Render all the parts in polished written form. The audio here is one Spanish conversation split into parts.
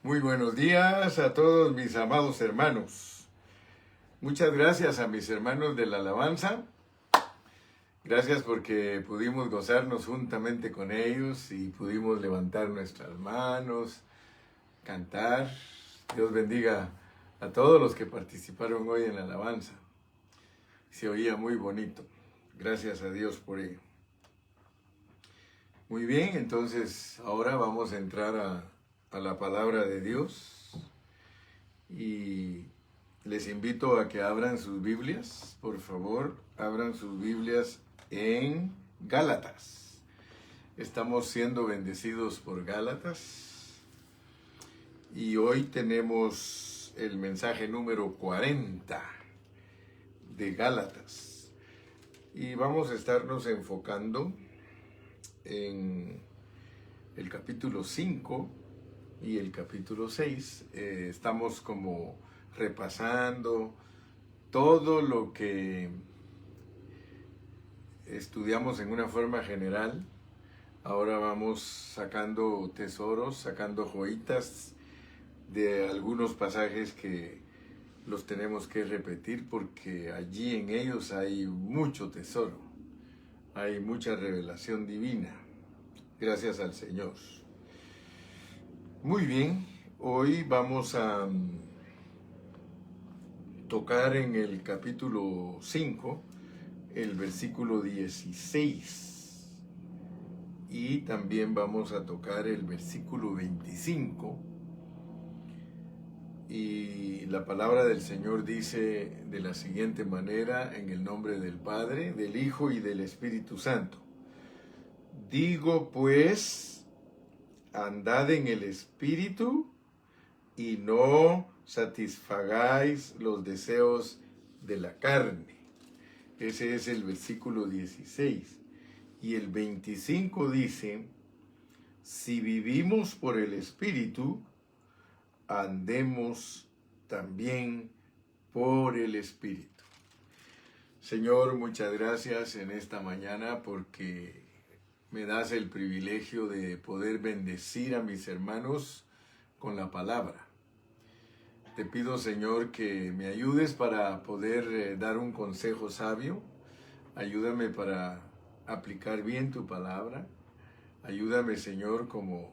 Muy buenos días a todos mis amados hermanos. Muchas gracias a mis hermanos de la alabanza. Gracias porque pudimos gozarnos juntamente con ellos y pudimos levantar nuestras manos, cantar. Dios bendiga a todos los que participaron hoy en la alabanza. Se oía muy bonito. Gracias a Dios por ello. Muy bien, entonces ahora vamos a entrar a la palabra de Dios y les invito a que abran sus Biblias, por favor, abran sus Biblias en Gálatas. Estamos siendo bendecidos por Gálatas y hoy tenemos el mensaje número 40 de Gálatas y vamos a estarnos enfocando en el capítulo 5 y el capítulo 6. Estamos como repasando todo lo que estudiamos en una forma general. Ahora vamos sacando tesoros, sacando joyitas de algunos pasajes que los tenemos que repetir porque allí en ellos hay mucho tesoro, hay mucha revelación divina. Gracias al Señor. Muy bien, hoy vamos a tocar en el capítulo 5, el versículo 16, y también vamos a tocar el versículo 25, y la palabra del Señor dice de la siguiente manera, en el nombre del Padre, del Hijo y del Espíritu Santo. Digo pues, andad en el Espíritu, y no satisfagáis los deseos de la carne. Ese es el versículo 16. Y el 25 dice, si vivimos por el Espíritu, andemos también por el Espíritu. Señor, muchas gracias en esta mañana porque me das el privilegio de poder bendecir a mis hermanos con la palabra. Te pido, Señor, que me ayudes para poder dar un consejo sabio. Ayúdame para aplicar bien tu palabra. Ayúdame, Señor, como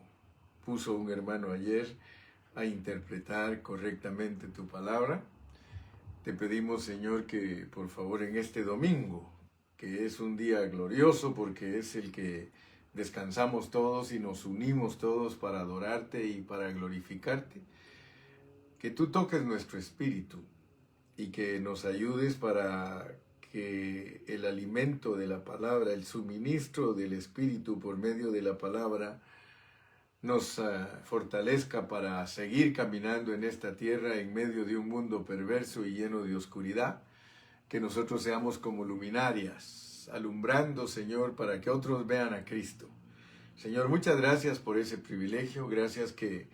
puso un hermano ayer, a interpretar correctamente tu palabra. Te pedimos, Señor, que por favor en este domingo, que es un día glorioso porque es el que descansamos todos y nos unimos todos para adorarte y para glorificarte, que tú toques nuestro espíritu y que nos ayudes para que el alimento de la palabra, el suministro del espíritu por medio de la palabra, nos fortalezca para seguir caminando en esta tierra en medio de un mundo perverso y lleno de oscuridad, que nosotros seamos como luminarias, alumbrando, Señor, para que otros vean a Cristo. Señor, muchas gracias por ese privilegio, gracias que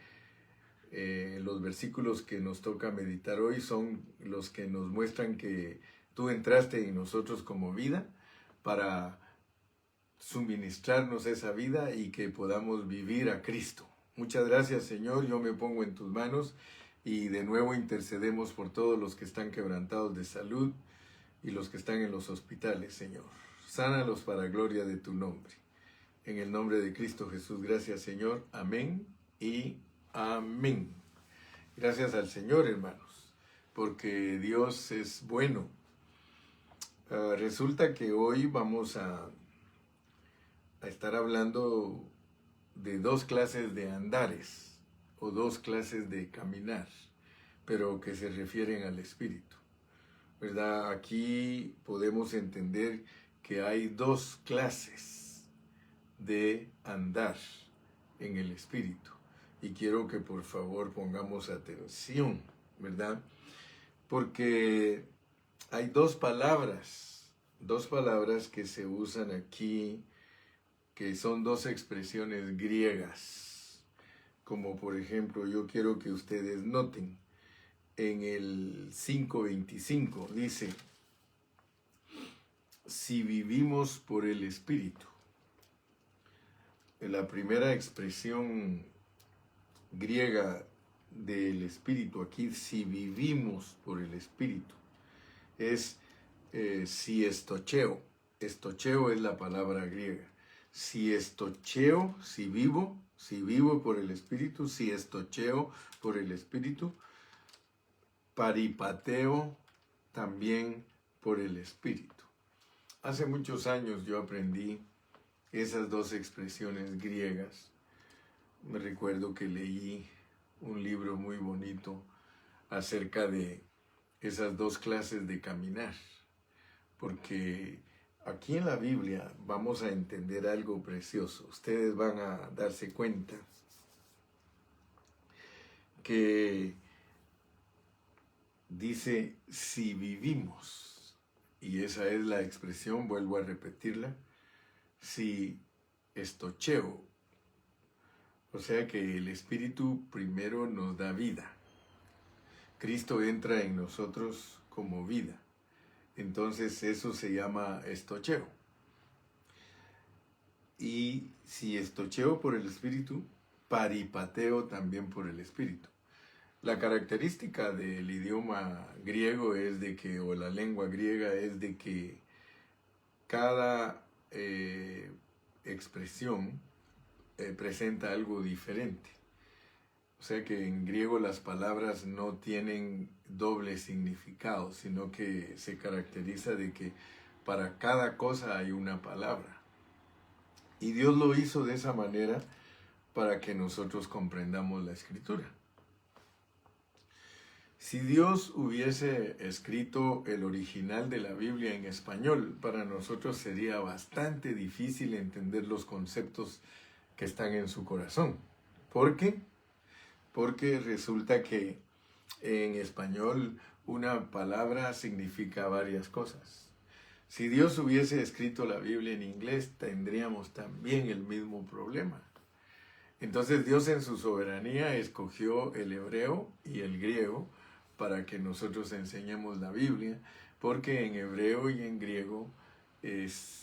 los versículos que nos toca meditar hoy son los que nos muestran que tú entraste en nosotros como vida para suministrarnos esa vida y que podamos vivir a Cristo. Muchas gracias, Señor, yo me pongo en tus manos y de nuevo intercedemos por todos los que están quebrantados de salud y los que están en los hospitales, Señor. Sánalos para gloria de tu nombre. En el nombre de Cristo Jesús, gracias, Señor. Amén y amén. Gracias al Señor, hermanos, porque Dios es bueno. Resulta que hoy vamos a estar hablando de dos clases de andares o dos clases de caminar, pero que se refieren al Espíritu, ¿verdad? Aquí podemos entender que hay dos clases de andar en el Espíritu. Y quiero que por favor pongamos atención, ¿verdad? Porque hay dos palabras que se usan aquí, que son dos expresiones griegas. Como por ejemplo, yo quiero que ustedes noten, en el 5:25 dice, si vivimos por el Espíritu. La primera expresión griega del Espíritu aquí, si vivimos por el Espíritu, es si estocheo. Estocheo es la palabra griega. Si estocheo, si vivo por el Espíritu, si estocheo por el Espíritu, paripateo también por el Espíritu. Hace muchos años yo aprendí esas dos expresiones griegas. Me recuerdo que leí un libro muy bonito acerca de esas dos clases de caminar, porque aquí en la Biblia vamos a entender algo precioso. Ustedes van a darse cuenta que dice si vivimos, y esa es la expresión, vuelvo a repetirla, si estocheo, o sea que el Espíritu primero nos da vida. Cristo entra en nosotros como vida. Entonces eso se llama estocheo. Y si estocheo por el Espíritu, paripateo también por el Espíritu. La característica del idioma griego es de que, o la lengua griega es de que cada expresión presenta algo diferente. O sea que en griego las palabras no tienen doble significado, sino que se caracteriza de que para cada cosa hay una palabra. Y Dios lo hizo de esa manera para que nosotros comprendamos la Escritura. Si Dios hubiese escrito el original de la Biblia en español, para nosotros sería bastante difícil entender los conceptos que están en su corazón. ¿Por qué? Porque resulta que en español una palabra significa varias cosas. Si Dios hubiese escrito la Biblia en inglés, tendríamos también el mismo problema. Entonces Dios en su soberanía escogió el hebreo y el griego para que nosotros enseñemos la Biblia, porque en hebreo y en griego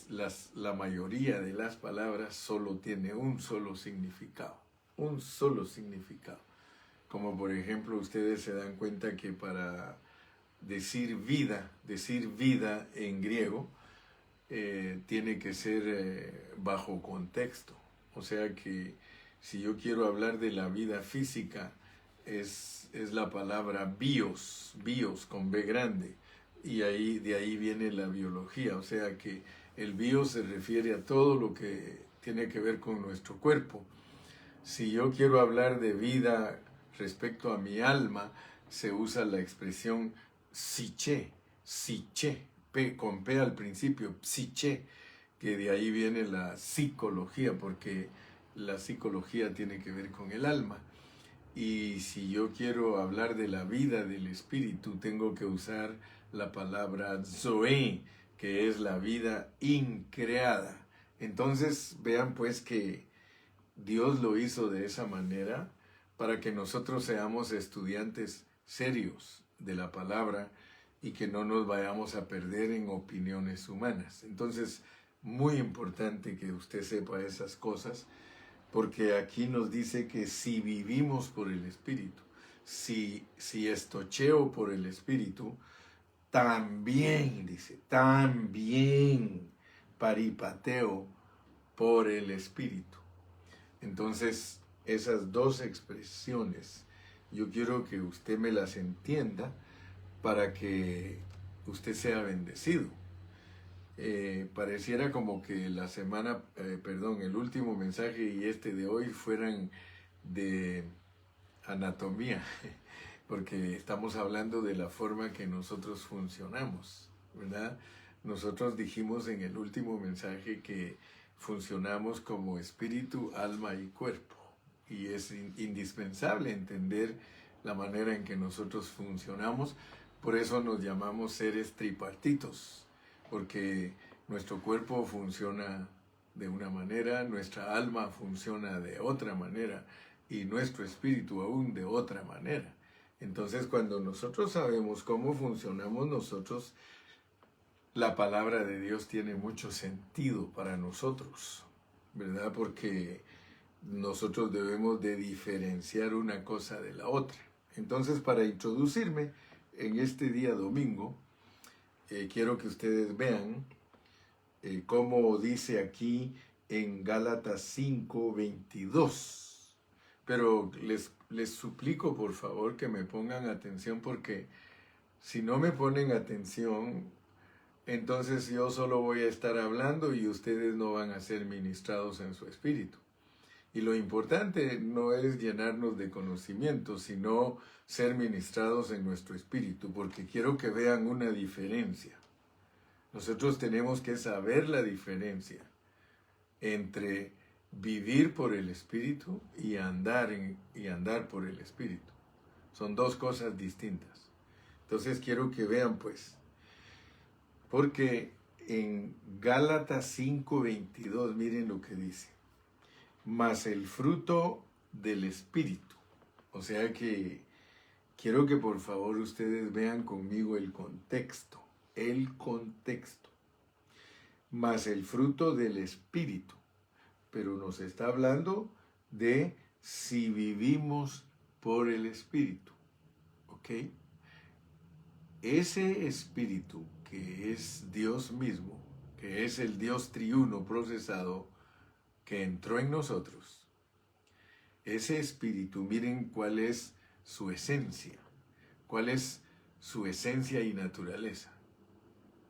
la mayoría de las palabras solo tiene un solo significado. Como por ejemplo, ustedes se dan cuenta que para decir vida en griego, tiene que ser bajo contexto. O sea que si yo quiero hablar de la vida física, es la palabra bios con B grande, y de ahí viene la biología. O sea que el bios se refiere a todo lo que tiene que ver con nuestro cuerpo. Si yo quiero hablar de vida respecto a mi alma, se usa la expresión psiche, con P al principio, psiche, que de ahí viene la psicología, porque la psicología tiene que ver con el alma. Y si yo quiero hablar de la vida del espíritu, tengo que usar la palabra zoe, que es la vida increada. Entonces, vean pues que Dios lo hizo de esa manera para que nosotros seamos estudiantes serios de la palabra y que no nos vayamos a perder en opiniones humanas. Entonces, muy importante que usted sepa esas cosas, porque aquí nos dice que si vivimos por el Espíritu, si estocheo por el Espíritu, también, dice, también paripateo por el Espíritu. Entonces, esas dos expresiones, yo quiero que usted me las entienda para que usted sea bendecido. Pareciera como que el último mensaje y este de hoy fueran de anatomía, porque estamos hablando de la forma que nosotros funcionamos, ¿verdad? Nosotros dijimos en el último mensaje que funcionamos como espíritu, alma y cuerpo, y es indispensable entender la manera en que nosotros funcionamos. Por eso nos llamamos seres tripartitos, porque nuestro cuerpo funciona de una manera, nuestra alma funciona de otra manera y nuestro espíritu aún de otra manera. Entonces, cuando nosotros sabemos cómo funcionamos nosotros, la palabra de Dios tiene mucho sentido para nosotros, ¿verdad? Porque nosotros debemos de diferenciar una cosa de la otra. Entonces, para introducirme en este día domingo, quiero que ustedes vean cómo dice aquí en Gálatas 5:22. Pero les suplico por favor que me pongan atención, porque si no me ponen atención, entonces yo solo voy a estar hablando y ustedes no van a ser ministrados en su espíritu. Y lo importante no es llenarnos de conocimiento, sino ser ministrados en nuestro espíritu, porque quiero que vean una diferencia. Nosotros tenemos que saber la diferencia entre vivir por el espíritu y andar por el espíritu. Son dos cosas distintas. Entonces quiero que vean pues, porque en Gálatas 5:22, miren lo que dice: mas el fruto del espíritu. O sea que quiero que por favor ustedes vean conmigo el contexto. Mas el fruto del espíritu. Pero nos está hablando de si vivimos por el espíritu. ¿Ok? Ese espíritu que es Dios mismo, que es el Dios triuno procesado, que entró en nosotros, ese espíritu, miren cuál es su esencia, cuál es su esencia y naturaleza.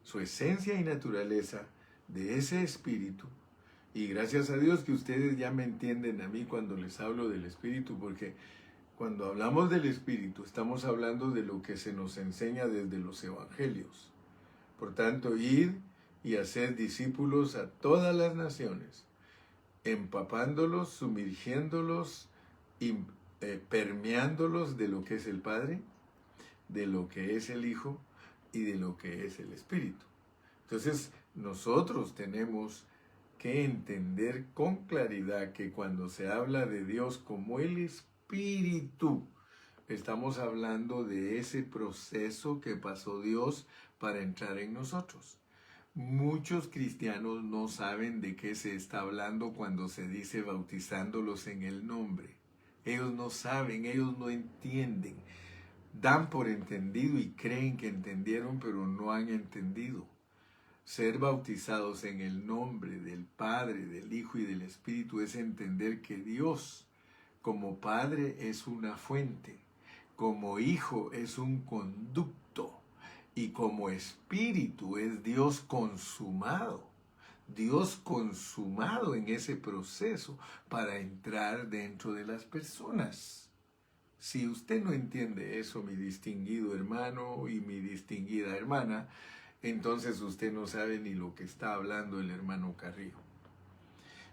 Su esencia y naturaleza de ese espíritu, y gracias a Dios que ustedes ya me entienden a mí cuando les hablo del espíritu, porque cuando hablamos del espíritu estamos hablando de lo que se nos enseña desde los evangelios. Por tanto, ir y hacer discípulos a todas las naciones, empapándolos, sumergiéndolos y permeándolos de lo que es el Padre, de lo que es el Hijo y de lo que es el Espíritu. Entonces, nosotros tenemos que entender con claridad que cuando se habla de Dios como el Espíritu, estamos hablando de ese proceso que pasó Dios para entrar en nosotros. Muchos cristianos no saben de qué se está hablando cuando se dice bautizándolos en el nombre. Ellos no saben, ellos no entienden. Dan por entendido y creen que entendieron, pero no han entendido. Ser bautizados en el nombre del Padre, del Hijo y del Espíritu es entender que Dios, como Padre, es una fuente, como Hijo es un conducto, y como Espíritu es Dios consumado en ese proceso para entrar dentro de las personas. Si usted no entiende eso, mi distinguido hermano y mi distinguida hermana, entonces usted no sabe ni lo que está hablando el hermano Carrillo.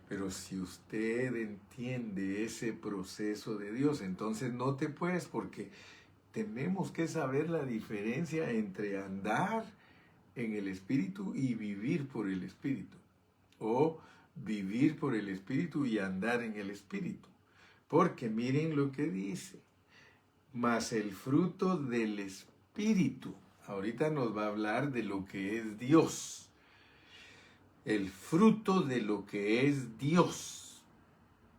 Pero si usted entiende ese proceso de Dios, entonces note pues, porque tenemos que saber la diferencia entre andar en el Espíritu y vivir por el Espíritu. O vivir por el Espíritu y andar en el Espíritu. Porque miren lo que dice: mas el fruto del Espíritu. Ahorita nos va a hablar de lo que es Dios. El fruto de lo que es Dios.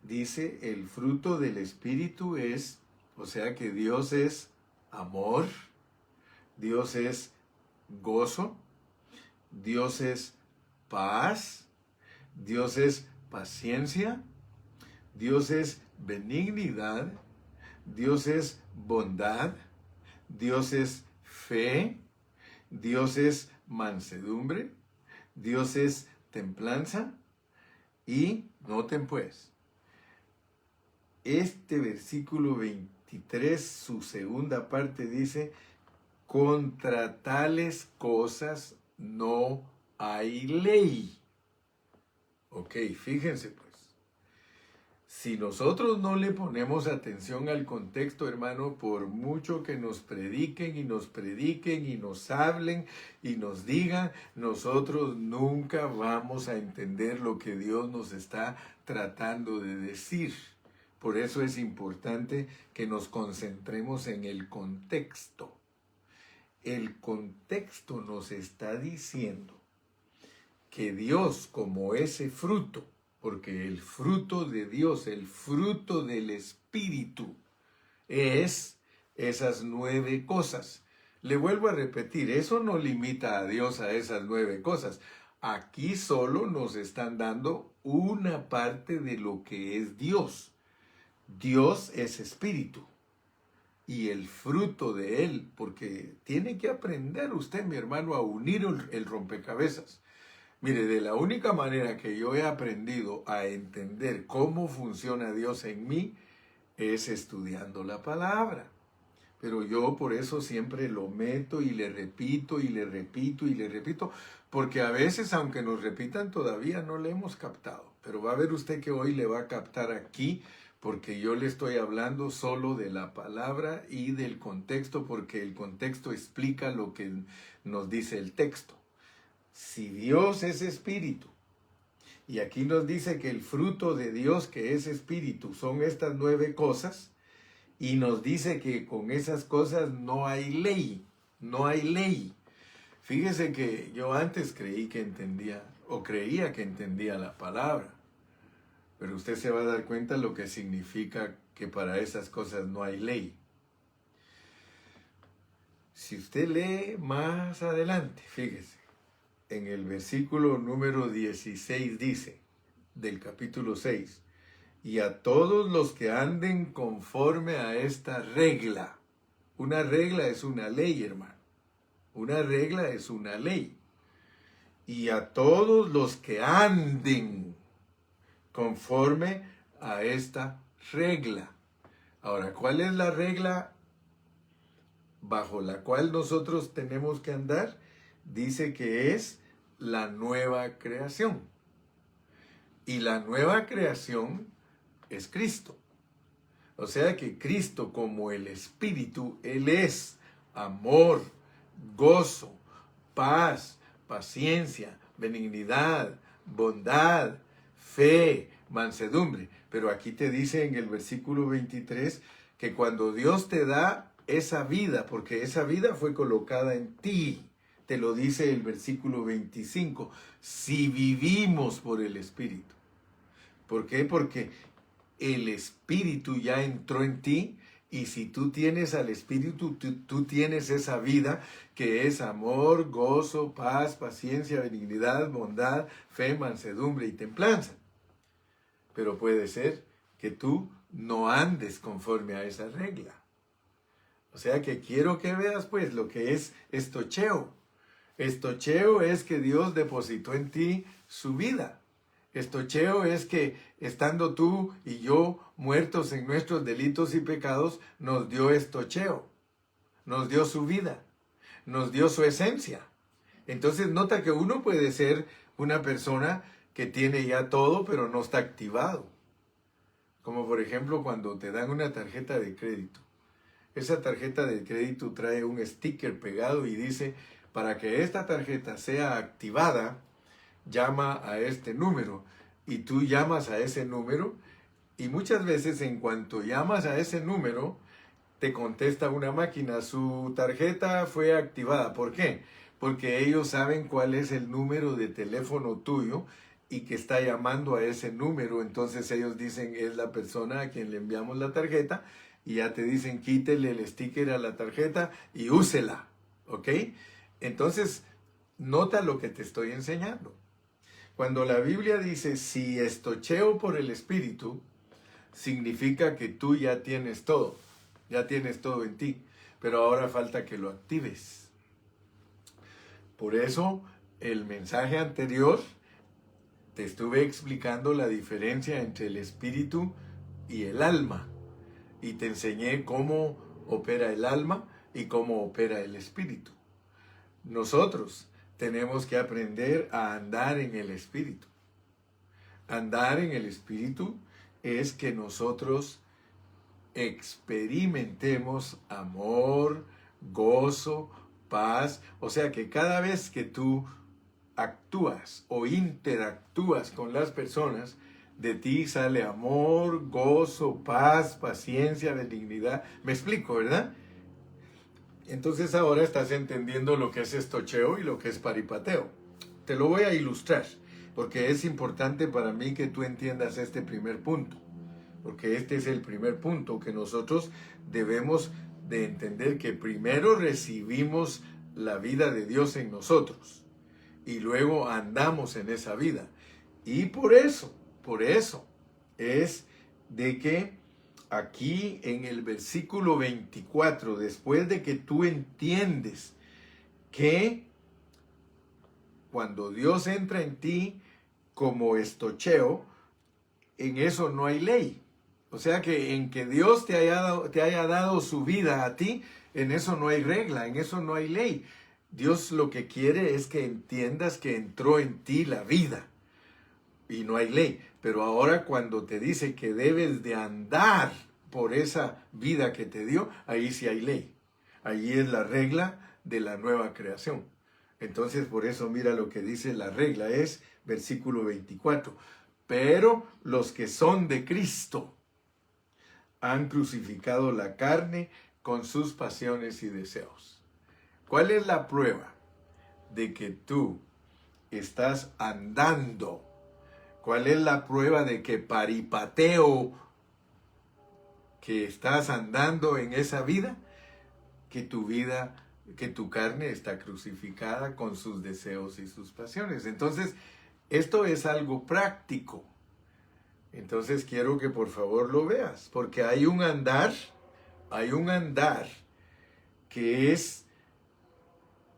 Dice, el fruto del Espíritu es, o sea que Dios es amor, Dios es gozo, Dios es paz, Dios es paciencia, Dios es benignidad, Dios es bondad, Dios es fe, Dios es mansedumbre, Dios es templanza. Y noten pues, este versículo 23, su segunda parte dice: contra tales cosas no hay ley. Ok, fíjense pues. Si nosotros no le ponemos atención al contexto, hermano, por mucho que nos prediquen y nos hablen y nos digan, nosotros nunca vamos a entender lo que Dios nos está tratando de decir. Por eso es importante que nos concentremos en el contexto. El contexto nos está diciendo que Dios, como ese fruto, porque el fruto de Dios, el fruto del Espíritu, es esas 9 cosas. Le vuelvo a repetir, eso no limita a Dios a esas 9 cosas. Aquí solo nos están dando una parte de lo que es Dios. Dios es espíritu y el fruto de él, porque tiene que aprender usted, mi hermano, a unir el rompecabezas. Mire, de la única manera que yo he aprendido a entender cómo funciona Dios en mí es estudiando la palabra. Pero yo por eso siempre lo meto y le repito y le repito y le repito, porque a veces, aunque nos repitan, todavía no le hemos captado. Pero va a ver usted que hoy le va a captar aquí, porque yo le estoy hablando solo de la palabra y del contexto, porque el contexto explica lo que nos dice el texto. Si Dios es espíritu, y aquí nos dice que el fruto de Dios que es espíritu son estas 9 cosas, y nos dice que con esas cosas no hay ley, no hay ley. Fíjese que yo antes creía que entendía la palabra, pero usted se va a dar cuenta lo que significa que para esas cosas no hay ley. Si usted lee más adelante, fíjese, en el versículo número 16 dice, del capítulo 6, y a todos los que anden conforme a esta regla. Una regla es una ley, hermano. Una regla es una ley. Y a todos los que anden conforme a esta regla. Ahora, ¿cuál es la regla bajo la cual nosotros tenemos que andar? Dice que es la nueva creación. Y la nueva creación es Cristo. O sea que Cristo, como el Espíritu, Él es amor, gozo, paz, paciencia, benignidad, bondad, fe, mansedumbre. Pero aquí te dice en el versículo 23 que cuando Dios te da esa vida, porque esa vida fue colocada en ti, te lo dice el versículo 25, si vivimos por el Espíritu. ¿Por qué? Porque el Espíritu ya entró en ti, y si tú tienes al Espíritu, tú tienes esa vida que es amor, gozo, paz, paciencia, benignidad, bondad, fe, mansedumbre y templanza. Pero puede ser que tú no andes conforme a esa regla. O sea que quiero que veas pues lo que es estocheo. Estocheo es que Dios depositó en ti su vida. Estocheo es que estando tú y yo muertos en nuestros delitos y pecados, nos dio estocheo, nos dio su vida, nos dio su esencia. Entonces nota que uno puede ser una persona que tiene ya todo, pero no está activado. Como por ejemplo cuando te dan una tarjeta de crédito. Esa tarjeta de crédito trae un sticker pegado y dice, para que esta tarjeta sea activada, llama a este número, y tú llamas a ese número, y muchas veces en cuanto llamas a ese número, te contesta una máquina, su tarjeta fue activada. ¿Por qué? Porque ellos saben cuál es el número de teléfono tuyo y que está llamando a ese número. Entonces ellos dicen, es la persona a quien le enviamos la tarjeta, y ya te dicen, quítele el sticker a la tarjeta y úsela, ¿ok? Entonces, nota lo que te estoy enseñando. Cuando la Biblia dice, si estocheo por el Espíritu, significa que tú ya tienes todo en ti, pero ahora falta que lo actives. Por eso, el mensaje anterior, te estuve explicando la diferencia entre el Espíritu y el alma, y te enseñé cómo opera el alma y cómo opera el Espíritu. Nosotros tenemos que aprender a andar en el Espíritu. Andar en el Espíritu es que nosotros experimentemos amor, gozo, paz. O sea que cada vez que tú actúas o interactúas con las personas, de ti sale amor, gozo, paz, paciencia, benignidad. Me explico, ¿verdad? Entonces ahora estás entendiendo lo que es estocheo y lo que es paripateo. Te lo voy a ilustrar. porque es importante para mí que tú entiendas este primer punto, porque este es el primer punto que nosotros debemos de entender, que primero recibimos la vida de Dios en nosotros y luego andamos en esa vida. Y por eso es de que aquí en el versículo 24, después de que tú entiendes que cuando Dios entra en ti como estocheo, en eso no hay ley. O sea que en que Dios te haya dado su vida a ti, en eso no hay regla, en eso no hay ley. Dios lo que quiere es que entiendas que entró en ti la vida y no hay ley. Pero ahora cuando te dice que debes de andar por esa vida que te dio, ahí sí hay ley. Allí es la regla de la nueva creación. Entonces por eso mira lo que dice la regla, es versículo 24. Pero los que son de Cristo han crucificado la carne con sus pasiones y deseos. ¿Cuál es la prueba de que tú estás andando? ¿Cuál es la prueba de que paripateo, que estás andando en esa vida? Que tu carne está crucificada con sus deseos y sus pasiones. Entonces, esto es algo práctico. Entonces quiero que por favor lo veas, porque hay un andar que es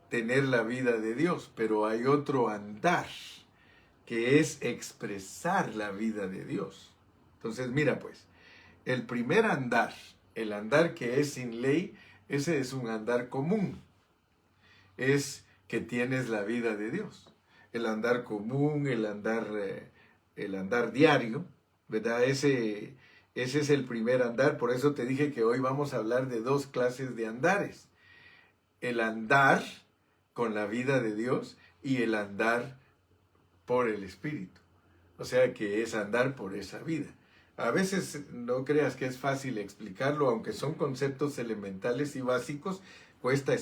tener la vida de Dios, pero hay otro andar que es expresar la vida de Dios. Entonces mira pues, el primer andar, el andar que es sin ley, ese es un andar común, es que tienes la vida de Dios. El andar común, el andar diario, ¿verdad? Ese es el primer andar. Por eso te dije que hoy vamos a hablar de dos clases de andares. El andar con la vida de Dios y el andar por el Espíritu. O sea que es andar por esa vida. A veces no creas que es fácil explicarlo, aunque son conceptos elementales y básicos, cuesta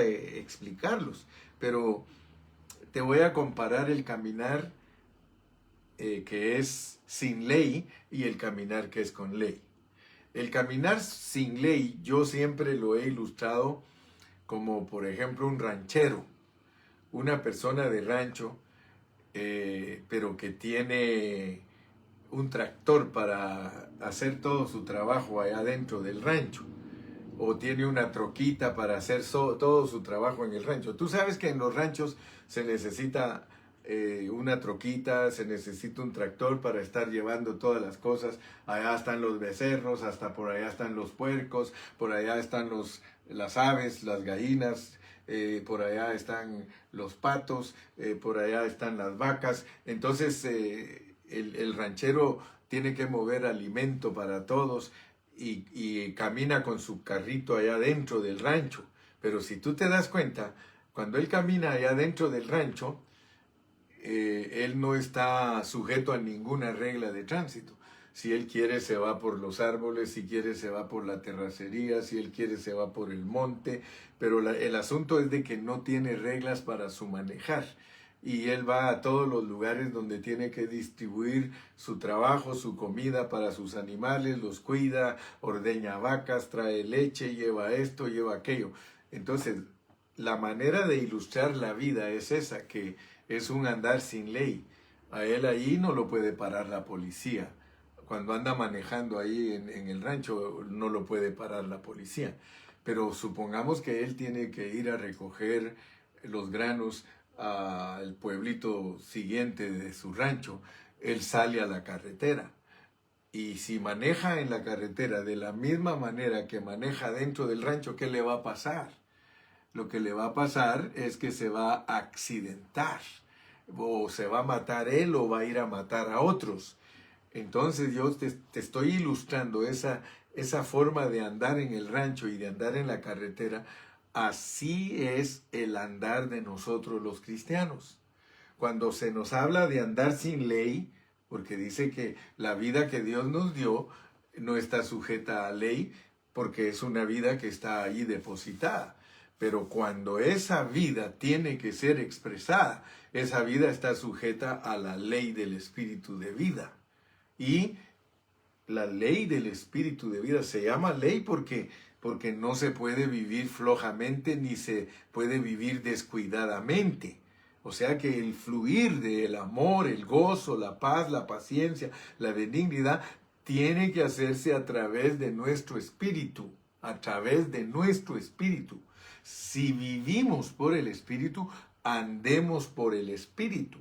explicarlos. Pero te voy a comparar el caminar que es sin ley y el caminar que es con ley. El caminar sin ley yo siempre lo he ilustrado como por ejemplo un ranchero, una persona de rancho, pero que tiene un tractor para hacer todo su trabajo allá dentro del rancho, o tiene una troquita para hacer todo su trabajo en el rancho. Tú sabes que en los ranchos se necesita una troquita, se necesita un tractor para estar llevando todas las cosas. Allá están los becerros, hasta por allá están los puercos, por allá están las aves, las gallinas, por allá están los patos, por allá están las vacas. Entonces el ranchero tiene que mover alimento para todos y camina con su carrito allá dentro del rancho. Pero si tú te das cuenta, cuando él camina allá dentro del rancho, él no está sujeto a ninguna regla de tránsito. Si él quiere se va por los árboles, si quiere se va por la terracería, si él quiere se va por el monte, pero el asunto es de que no tiene reglas para su manejar. Y él va a todos los lugares donde tiene que distribuir su trabajo, su comida para sus animales, los cuida, ordeña vacas, trae leche, lleva esto, lleva aquello. Entonces, la manera de ilustrar la vida es esa, que es un andar sin ley. A él ahí no lo puede parar la policía. Cuando anda manejando ahí en el rancho no lo puede parar la policía. Pero supongamos que él tiene que ir a recoger los granos al pueblito siguiente de su rancho. Él sale a la carretera. Y si maneja en la carretera de la misma manera que maneja dentro del rancho, ¿qué le va a pasar? Lo que le va a pasar es que se va a accidentar, o se va a matar él o va a ir a matar a otros. Entonces yo te estoy ilustrando esa forma de andar en el rancho y de andar en la carretera. Así es el andar de nosotros los cristianos. Cuando se nos habla de andar sin ley, porque dice que la vida que Dios nos dio no está sujeta a ley, porque es una vida que está ahí depositada. Pero cuando esa vida tiene que ser expresada, esa vida está sujeta a la ley del espíritu de vida. Y la ley del espíritu de vida se llama ley porque no se puede vivir flojamente ni se puede vivir descuidadamente. O sea que el fluir del amor, el gozo, la paz, la paciencia, la benignidad, tiene que hacerse a través de nuestro espíritu, a través de nuestro espíritu. Si vivimos por el espíritu, andemos por el espíritu.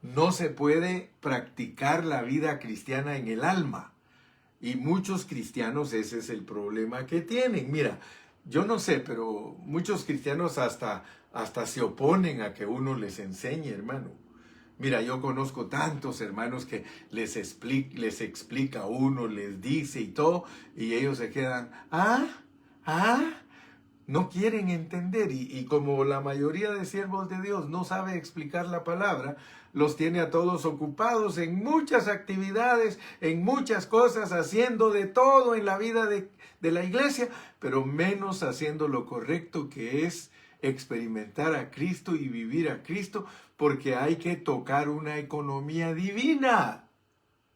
No se puede practicar la vida cristiana en el alma. Y muchos cristianos ese es el problema que tienen. Mira, yo no sé, pero muchos cristianos hasta se oponen a que uno les enseñe, hermano. Mira, yo conozco tantos hermanos que les explica uno, les dice y todo, y ellos se quedan, no quieren entender. Y como la mayoría de siervos de Dios no sabe explicar la palabra, los tiene a todos ocupados en muchas actividades, en muchas cosas, haciendo de todo en la vida de la iglesia, pero menos haciendo lo correcto, que es experimentar a Cristo y vivir a Cristo, porque hay que tocar una economía divina.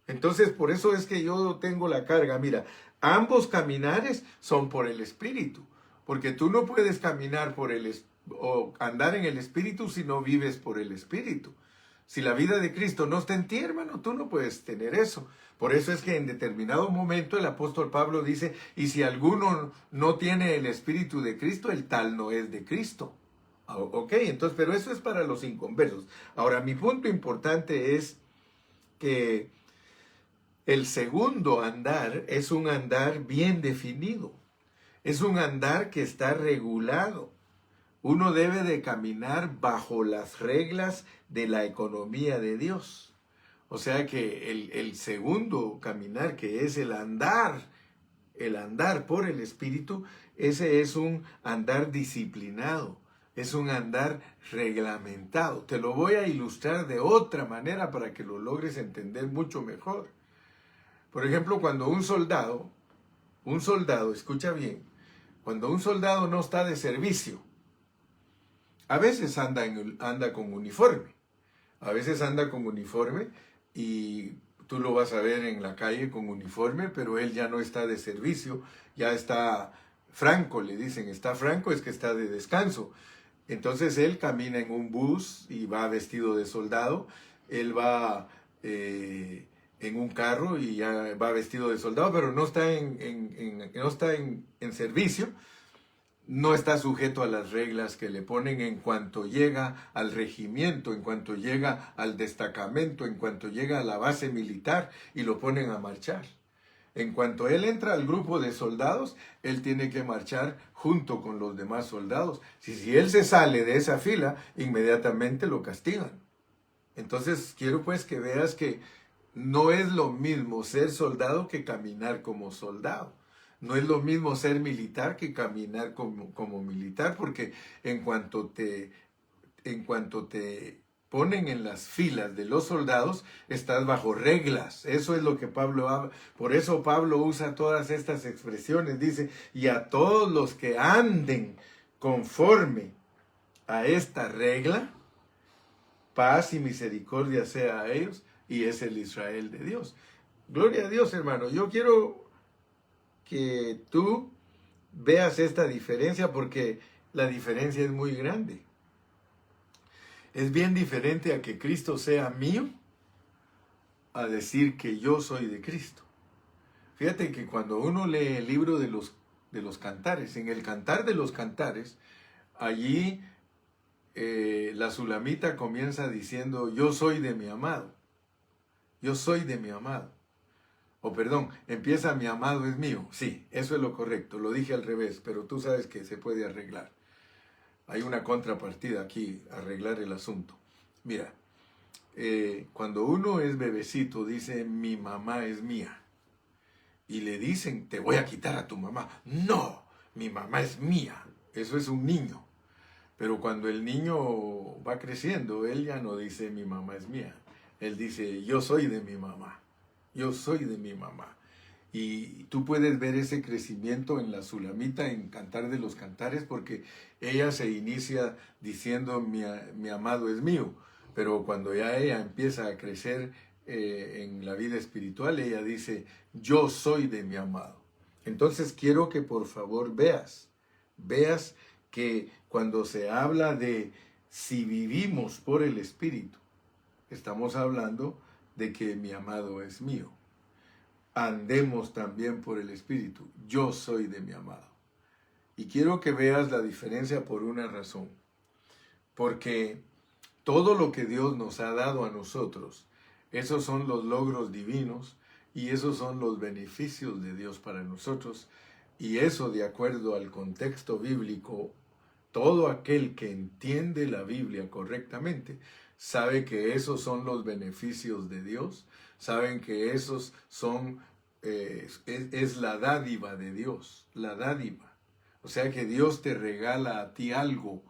Entonces, por eso es que yo tengo la carga. Mira, ambos caminares son por el Espíritu, porque tú no puedes caminar o andar en el Espíritu si no vives por el Espíritu. Si la vida de Cristo no está en ti, hermano, tú no puedes tener eso. Por eso es que en determinado momento el apóstol Pablo dice, y si alguno no tiene el Espíritu de Cristo, el tal no es de Cristo. Ok, entonces, pero eso es para los inconversos. Ahora, mi punto importante es que el segundo andar es un andar bien definido. Es un andar que está regulado. Uno debe de caminar bajo las reglas de la economía de Dios. O sea que el segundo caminar, que es el andar por el Espíritu, ese es un andar disciplinado, es un andar reglamentado. Te lo voy a ilustrar de otra manera para que lo logres entender mucho mejor. Por ejemplo, cuando un soldado, escucha bien, cuando un soldado no está de servicio, a veces anda con uniforme. A veces anda con uniforme y tú lo vas a ver en la calle con uniforme, pero él ya no está de servicio, ya está franco, le dicen, está franco, es que está de descanso. Entonces él camina en un bus y va vestido de soldado, él va en un carro y ya va vestido de soldado, pero no está en servicio. No está sujeto a las reglas que le ponen en cuanto llega al regimiento, en cuanto llega al destacamento, en cuanto llega a la base militar y lo ponen a marchar. En cuanto él entra al grupo de soldados, él tiene que marchar junto con los demás soldados. Si él se sale de esa fila, inmediatamente lo castigan. Entonces quiero pues que veas que no es lo mismo ser soldado que caminar como soldado. No es lo mismo ser militar que caminar como militar, porque en cuanto te ponen en las filas de los soldados, estás bajo reglas. Eso es lo que Pablo habla. Por eso Pablo usa todas estas expresiones. Dice, y a todos los que anden conforme a esta regla, paz y misericordia sea a ellos, y es el Israel de Dios. Gloria a Dios, hermano. Yo quiero que tú veas esta diferencia porque la diferencia es muy grande. Es bien diferente a que Cristo sea mío a decir que yo soy de Cristo. Fíjate que cuando uno lee el libro de los cantares, en el Cantar de los Cantares, allí la sulamita comienza diciendo, yo soy de mi amado. Yo soy de mi amado. O perdón, empieza mi amado es mío. Sí, eso es lo correcto. Lo dije al revés, pero tú sabes que se puede arreglar. Hay una contrapartida aquí, arreglar el asunto. Mira, cuando uno es bebecito, dice, mi mamá es mía. Y le dicen, te voy a quitar a tu mamá. No, mi mamá es mía. Eso es un niño. Pero cuando el niño va creciendo, él ya no dice, mi mamá es mía. Él dice, yo soy de mi mamá. Yo soy de mi mamá. Y tú puedes ver ese crecimiento en la Sulamita, en Cantar de los Cantares, porque ella se inicia diciendo mi amado es mío, pero cuando ya ella empieza a crecer en la vida espiritual, ella dice yo soy de mi amado. Entonces quiero que por favor veas que cuando se habla de si vivimos por el Espíritu, estamos hablando de que mi amado es mío. Andemos también por el Espíritu. Yo soy de mi amado. Y quiero que veas la diferencia por una razón. Porque todo lo que Dios nos ha dado a nosotros, esos son los logros divinos y esos son los beneficios de Dios para nosotros. Y eso, de acuerdo al contexto bíblico, todo aquel que entiende la Biblia correctamente sabe que esos son los beneficios de Dios, saben que esos son, es la dádiva de Dios, la dádiva. O sea que Dios te regala a ti algo.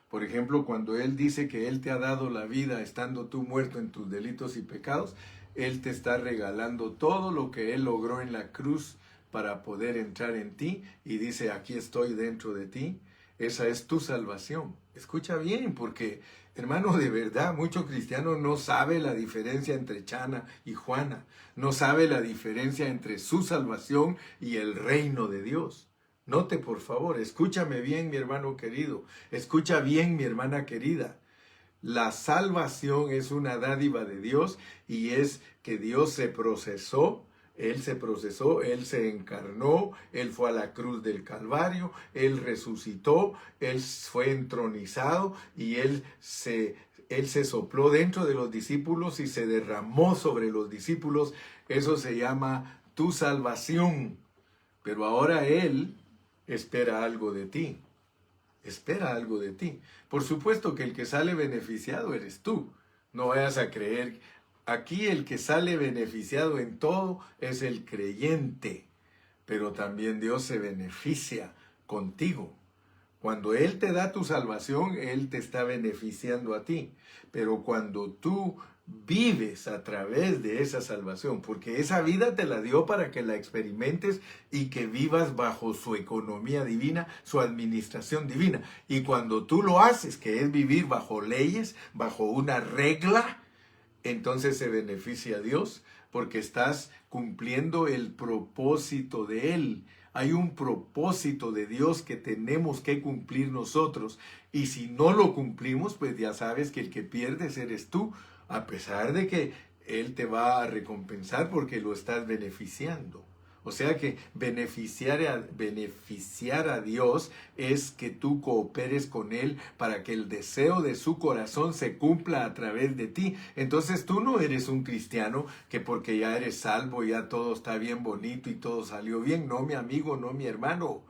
Por ejemplo, cuando Él dice que Él te ha dado la vida estando tú muerto en tus delitos y pecados, Él te está regalando todo lo que Él logró en la cruz para poder entrar en ti y dice, aquí estoy dentro de ti. Esa es tu salvación. Escucha bien, porque, hermano, de verdad, mucho cristiano no sabe la diferencia entre Chana y Juana. No sabe la diferencia entre su salvación y el reino de Dios. Note, por favor, escúchame bien, mi hermano querido. Escucha bien, mi hermana querida. La salvación es una dádiva de Dios y es que Dios se procesó. Él se encarnó, Él fue a la cruz del Calvario, Él resucitó, Él fue entronizado y Él se sopló dentro de los discípulos y se derramó sobre los discípulos. Eso se llama tu salvación. Pero ahora Él espera algo de ti. Espera algo de ti. Por supuesto que el que sale beneficiado eres tú. No vayas a creer. Aquí el que sale beneficiado en todo es el creyente, pero también Dios se beneficia contigo. Cuando Él te da tu salvación, Él te está beneficiando a ti. Pero cuando tú vives a través de esa salvación, porque esa vida te la dio para que la experimentes y que vivas bajo su economía divina, su administración divina. Y cuando tú lo haces, que es vivir bajo leyes, bajo una regla, entonces se beneficia a Dios porque estás cumpliendo el propósito de Él. Hay un propósito de Dios que tenemos que cumplir nosotros. Y si no lo cumplimos, pues ya sabes que el que pierdes eres tú, a pesar de que Él te va a recompensar porque lo estás beneficiando. O sea que beneficiar a Dios es que tú cooperes con Él para que el deseo de su corazón se cumpla a través de ti. Entonces tú no eres un cristiano que porque ya eres salvo, ya todo está bien bonito y todo salió bien. No, mi amigo, no, mi hermano.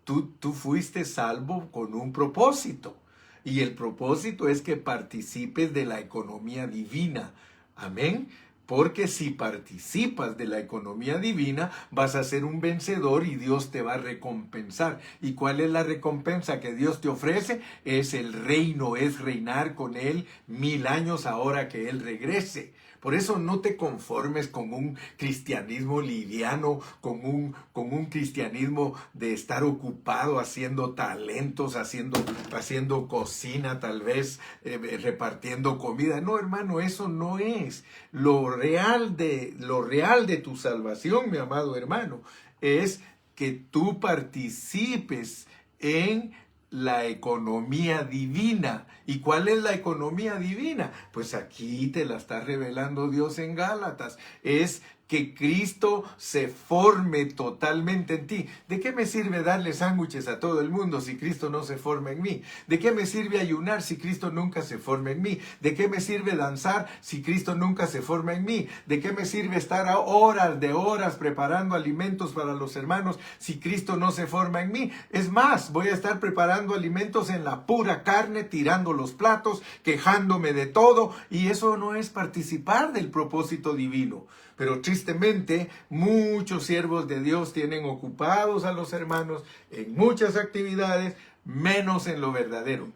Tú fuiste salvo con un propósito. Y el propósito es que participes de la economía divina. Amén. Porque si participas de la economía divina, vas a ser un vencedor y Dios te va a recompensar. ¿Y cuál es la recompensa que Dios te ofrece? Es el reino, es reinar con Él 1000 años ahora que Él regrese. Por eso no te conformes con un cristianismo liviano, con un cristianismo de estar ocupado haciendo talentos, haciendo cocina tal vez, repartiendo comida. No, hermano, eso no es. Lo real de tu salvación, mi amado hermano, es que tú participes en la economía divina. ¿Y cuál es la economía divina? Pues aquí te la está revelando Dios en Gálatas. Es que Cristo se forme totalmente en ti. ¿De qué me sirve darle sándwiches a todo el mundo si Cristo no se forma en mí? ¿De qué me sirve ayunar si Cristo nunca se forma en mí? ¿De qué me sirve danzar si Cristo nunca se forma en mí? ¿De qué me sirve estar a horas de horas preparando alimentos para los hermanos si Cristo no se forma en mí? Es más, voy a estar preparando alimentos en la pura carne, tirando los platos, quejándome de todo, y eso no es participar del propósito divino. Pero tristemente, muchos siervos de Dios tienen ocupados a los hermanos en muchas actividades, menos en lo verdadero.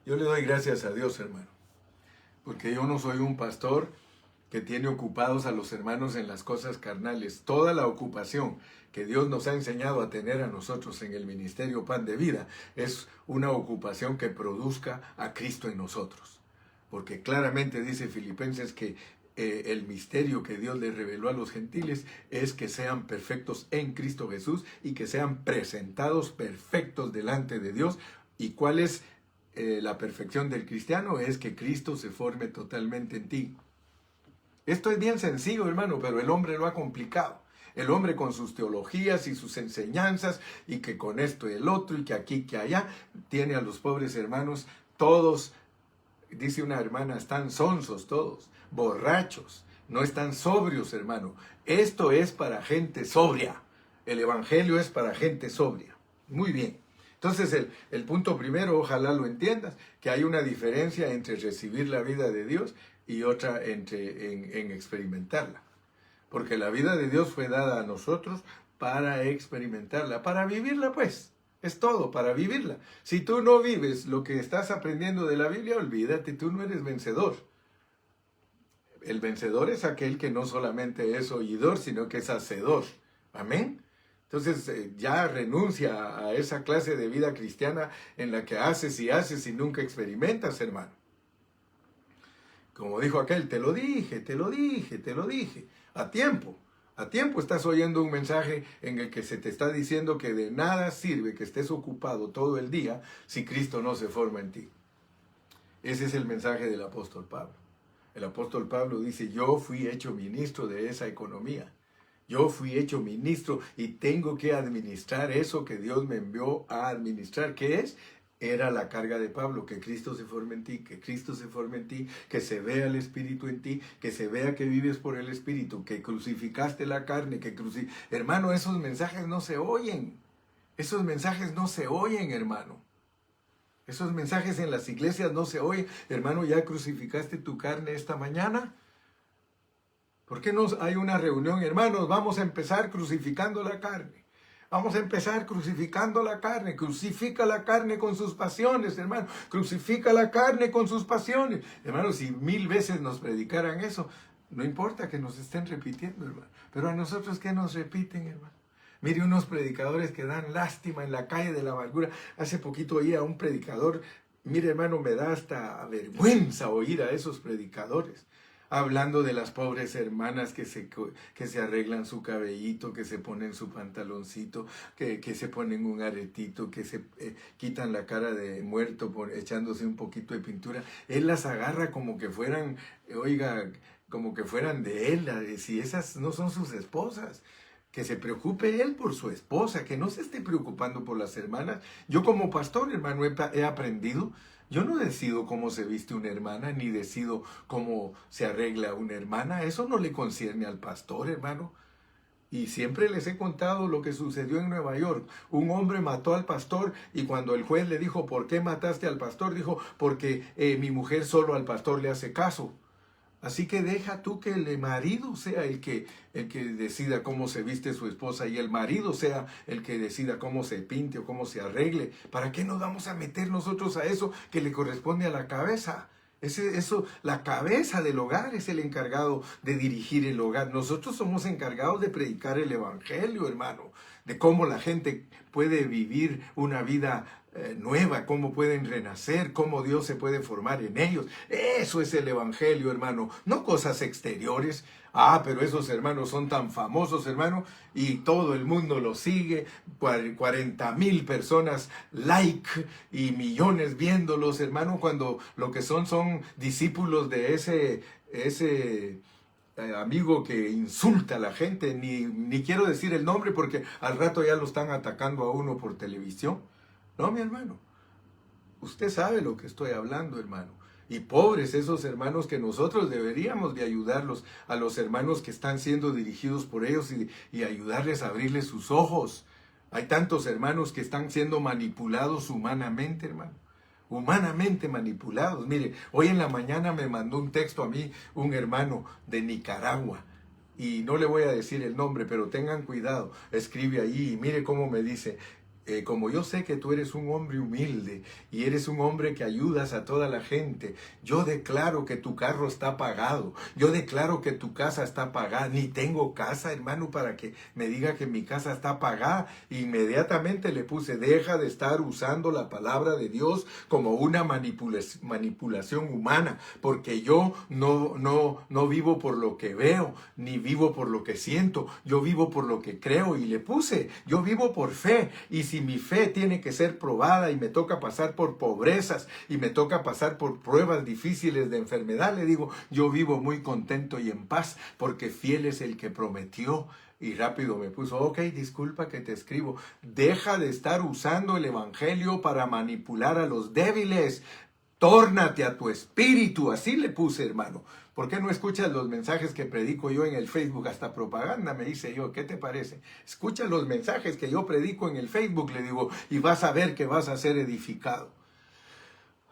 Yo le doy gracias a Dios, hermano, porque yo no soy un pastor que tiene ocupados a los hermanos en las cosas carnales. Toda la ocupación que Dios nos ha enseñado a tener a nosotros en el ministerio Pan de Vida es una ocupación que produzca a Cristo en nosotros. Porque claramente dice Filipenses que el misterio que Dios le reveló a los gentiles es que sean perfectos en Cristo Jesús y que sean presentados perfectos delante de Dios. ¿Y cuál es la perfección del cristiano? Es que Cristo se forme totalmente en ti. Esto es bien sencillo, hermano, pero el hombre lo ha complicado. El hombre con sus teologías y sus enseñanzas, y que con esto y el otro, y que aquí, que allá, tiene a los pobres hermanos todos, dice una hermana, están sonsos todos, borrachos, no están sobrios, hermano. Esto es para gente sobria. El evangelio es para gente sobria. Muy bien. Entonces el punto primero, ojalá lo entiendas, que hay una diferencia entre recibir la vida de Dios y otra en experimentarla. Porque la vida de Dios fue dada a nosotros para experimentarla, para vivirla pues. Es todo, para vivirla. Si tú no vives lo que estás aprendiendo de la Biblia, olvídate, tú no eres vencedor. El vencedor es aquel que no solamente es oidor, sino que es hacedor. Amén. Entonces ya renuncia a esa clase de vida cristiana en la que haces y nunca experimentas, hermano. Como dijo aquel, te lo dije, te lo dije, te lo dije. A tiempo estás oyendo un mensaje en el que se te está diciendo que de nada sirve que estés ocupado todo el día si Cristo no se forma en ti. Ese es el mensaje del apóstol Pablo. El apóstol Pablo dice, yo fui hecho ministro de esa economía. Yo fui hecho ministro y tengo que administrar eso que Dios me envió a administrar. ¿Qué es? Era la carga de Pablo, que Cristo se forme en ti, que Cristo se forme en ti, que se vea el Espíritu en ti, que se vea que vives por el Espíritu, que crucificaste la carne, Hermano, esos mensajes no se oyen. Esos mensajes no se oyen, hermano. Esos mensajes en las iglesias no se oyen. Hermano, ¿ya crucificaste tu carne esta mañana? ¿Por qué no hay una reunión, hermanos? Vamos a empezar crucificando la carne. Vamos a empezar crucificando la carne. Crucifica la carne con sus pasiones, hermano. Crucifica la carne con sus pasiones. Hermano, si 1000 veces nos predicaran eso, no importa que nos estén repitiendo, hermano. Pero a nosotros, ¿qué nos repiten, hermano? Mire, unos predicadores que dan lástima en la calle de la amargura. Hace poquito oí a un predicador. Mire, hermano, me da hasta vergüenza oír a esos predicadores. Hablando de las pobres hermanas que se arreglan su cabellito, que se ponen su pantaloncito, que se ponen un aretito, que se quitan la cara de muerto echándose un poquito de pintura. Él las agarra como que fueran, como que fueran de él, si esas no son sus esposas. Que se preocupe él por su esposa, que no se esté preocupando por las hermanas. Yo como pastor, hermano, he aprendido. Yo no decido cómo se viste una hermana, ni decido cómo se arregla una hermana. Eso no le concierne al pastor, hermano. Y siempre les he contado lo que sucedió en Nueva York. Un hombre mató al pastor y cuando el juez le dijo, ¿por qué mataste al pastor? Dijo, porque mi mujer solo al pastor le hace caso. Así que deja tú que el marido sea el que decida cómo se viste su esposa y el marido sea el que decida cómo se pinte o cómo se arregle. ¿Para qué nos vamos a meter nosotros a eso que le corresponde a la cabeza? La cabeza del hogar es el encargado de dirigir el hogar. Nosotros somos encargados de predicar el evangelio, hermano, de cómo la gente puede vivir una vida nueva, cómo pueden renacer, cómo Dios se puede formar en ellos. Eso es el evangelio, hermano, no cosas exteriores. Pero esos hermanos son tan famosos, hermano, y todo el mundo los sigue, 40,000 personas like y millones viéndolos, hermano, cuando lo que son discípulos de ese amigo que insulta a la gente, ni quiero decir el nombre porque al rato ya lo están atacando a uno por televisión. No, mi hermano, usted sabe lo que estoy hablando, hermano. Y pobres esos hermanos que nosotros deberíamos de ayudarlos, a los hermanos que están siendo dirigidos por ellos y ayudarles a abrirles sus ojos. Hay tantos hermanos que están siendo manipulados humanamente, hermano. Humanamente manipulados. Mire, hoy en la mañana me mandó un texto a mí un hermano de Nicaragua. Y no le voy a decir el nombre, pero tengan cuidado. Escribe ahí y mire cómo me dice. como yo sé que tú eres un hombre humilde y eres un hombre que ayudas a toda la gente, yo declaro que tu carro está pagado, yo declaro que tu casa está pagada. Ni tengo casa, hermano, para que me diga que mi casa está pagada. Inmediatamente le puse, deja de estar usando la palabra de Dios como una manipulación humana, porque yo no vivo por lo que veo, ni vivo por lo que siento, yo vivo por lo que creo. Y le puse, yo vivo por fe, y si mi fe tiene que ser probada y me toca pasar por pobrezas y me toca pasar por pruebas difíciles de enfermedad, le digo, yo vivo muy contento y en paz, porque fiel es el que prometió. Y rápido me puso, ok, disculpa que te escribo, deja de estar usando el evangelio para manipular a los débiles, tórnate a tu espíritu. Así le puse, hermano. ¿Por qué no escuchas los mensajes que predico yo en el Facebook? Hasta propaganda me hice yo. ¿Qué te parece? Escucha los mensajes que yo predico en el Facebook, le digo, y vas a ver que vas a ser edificado.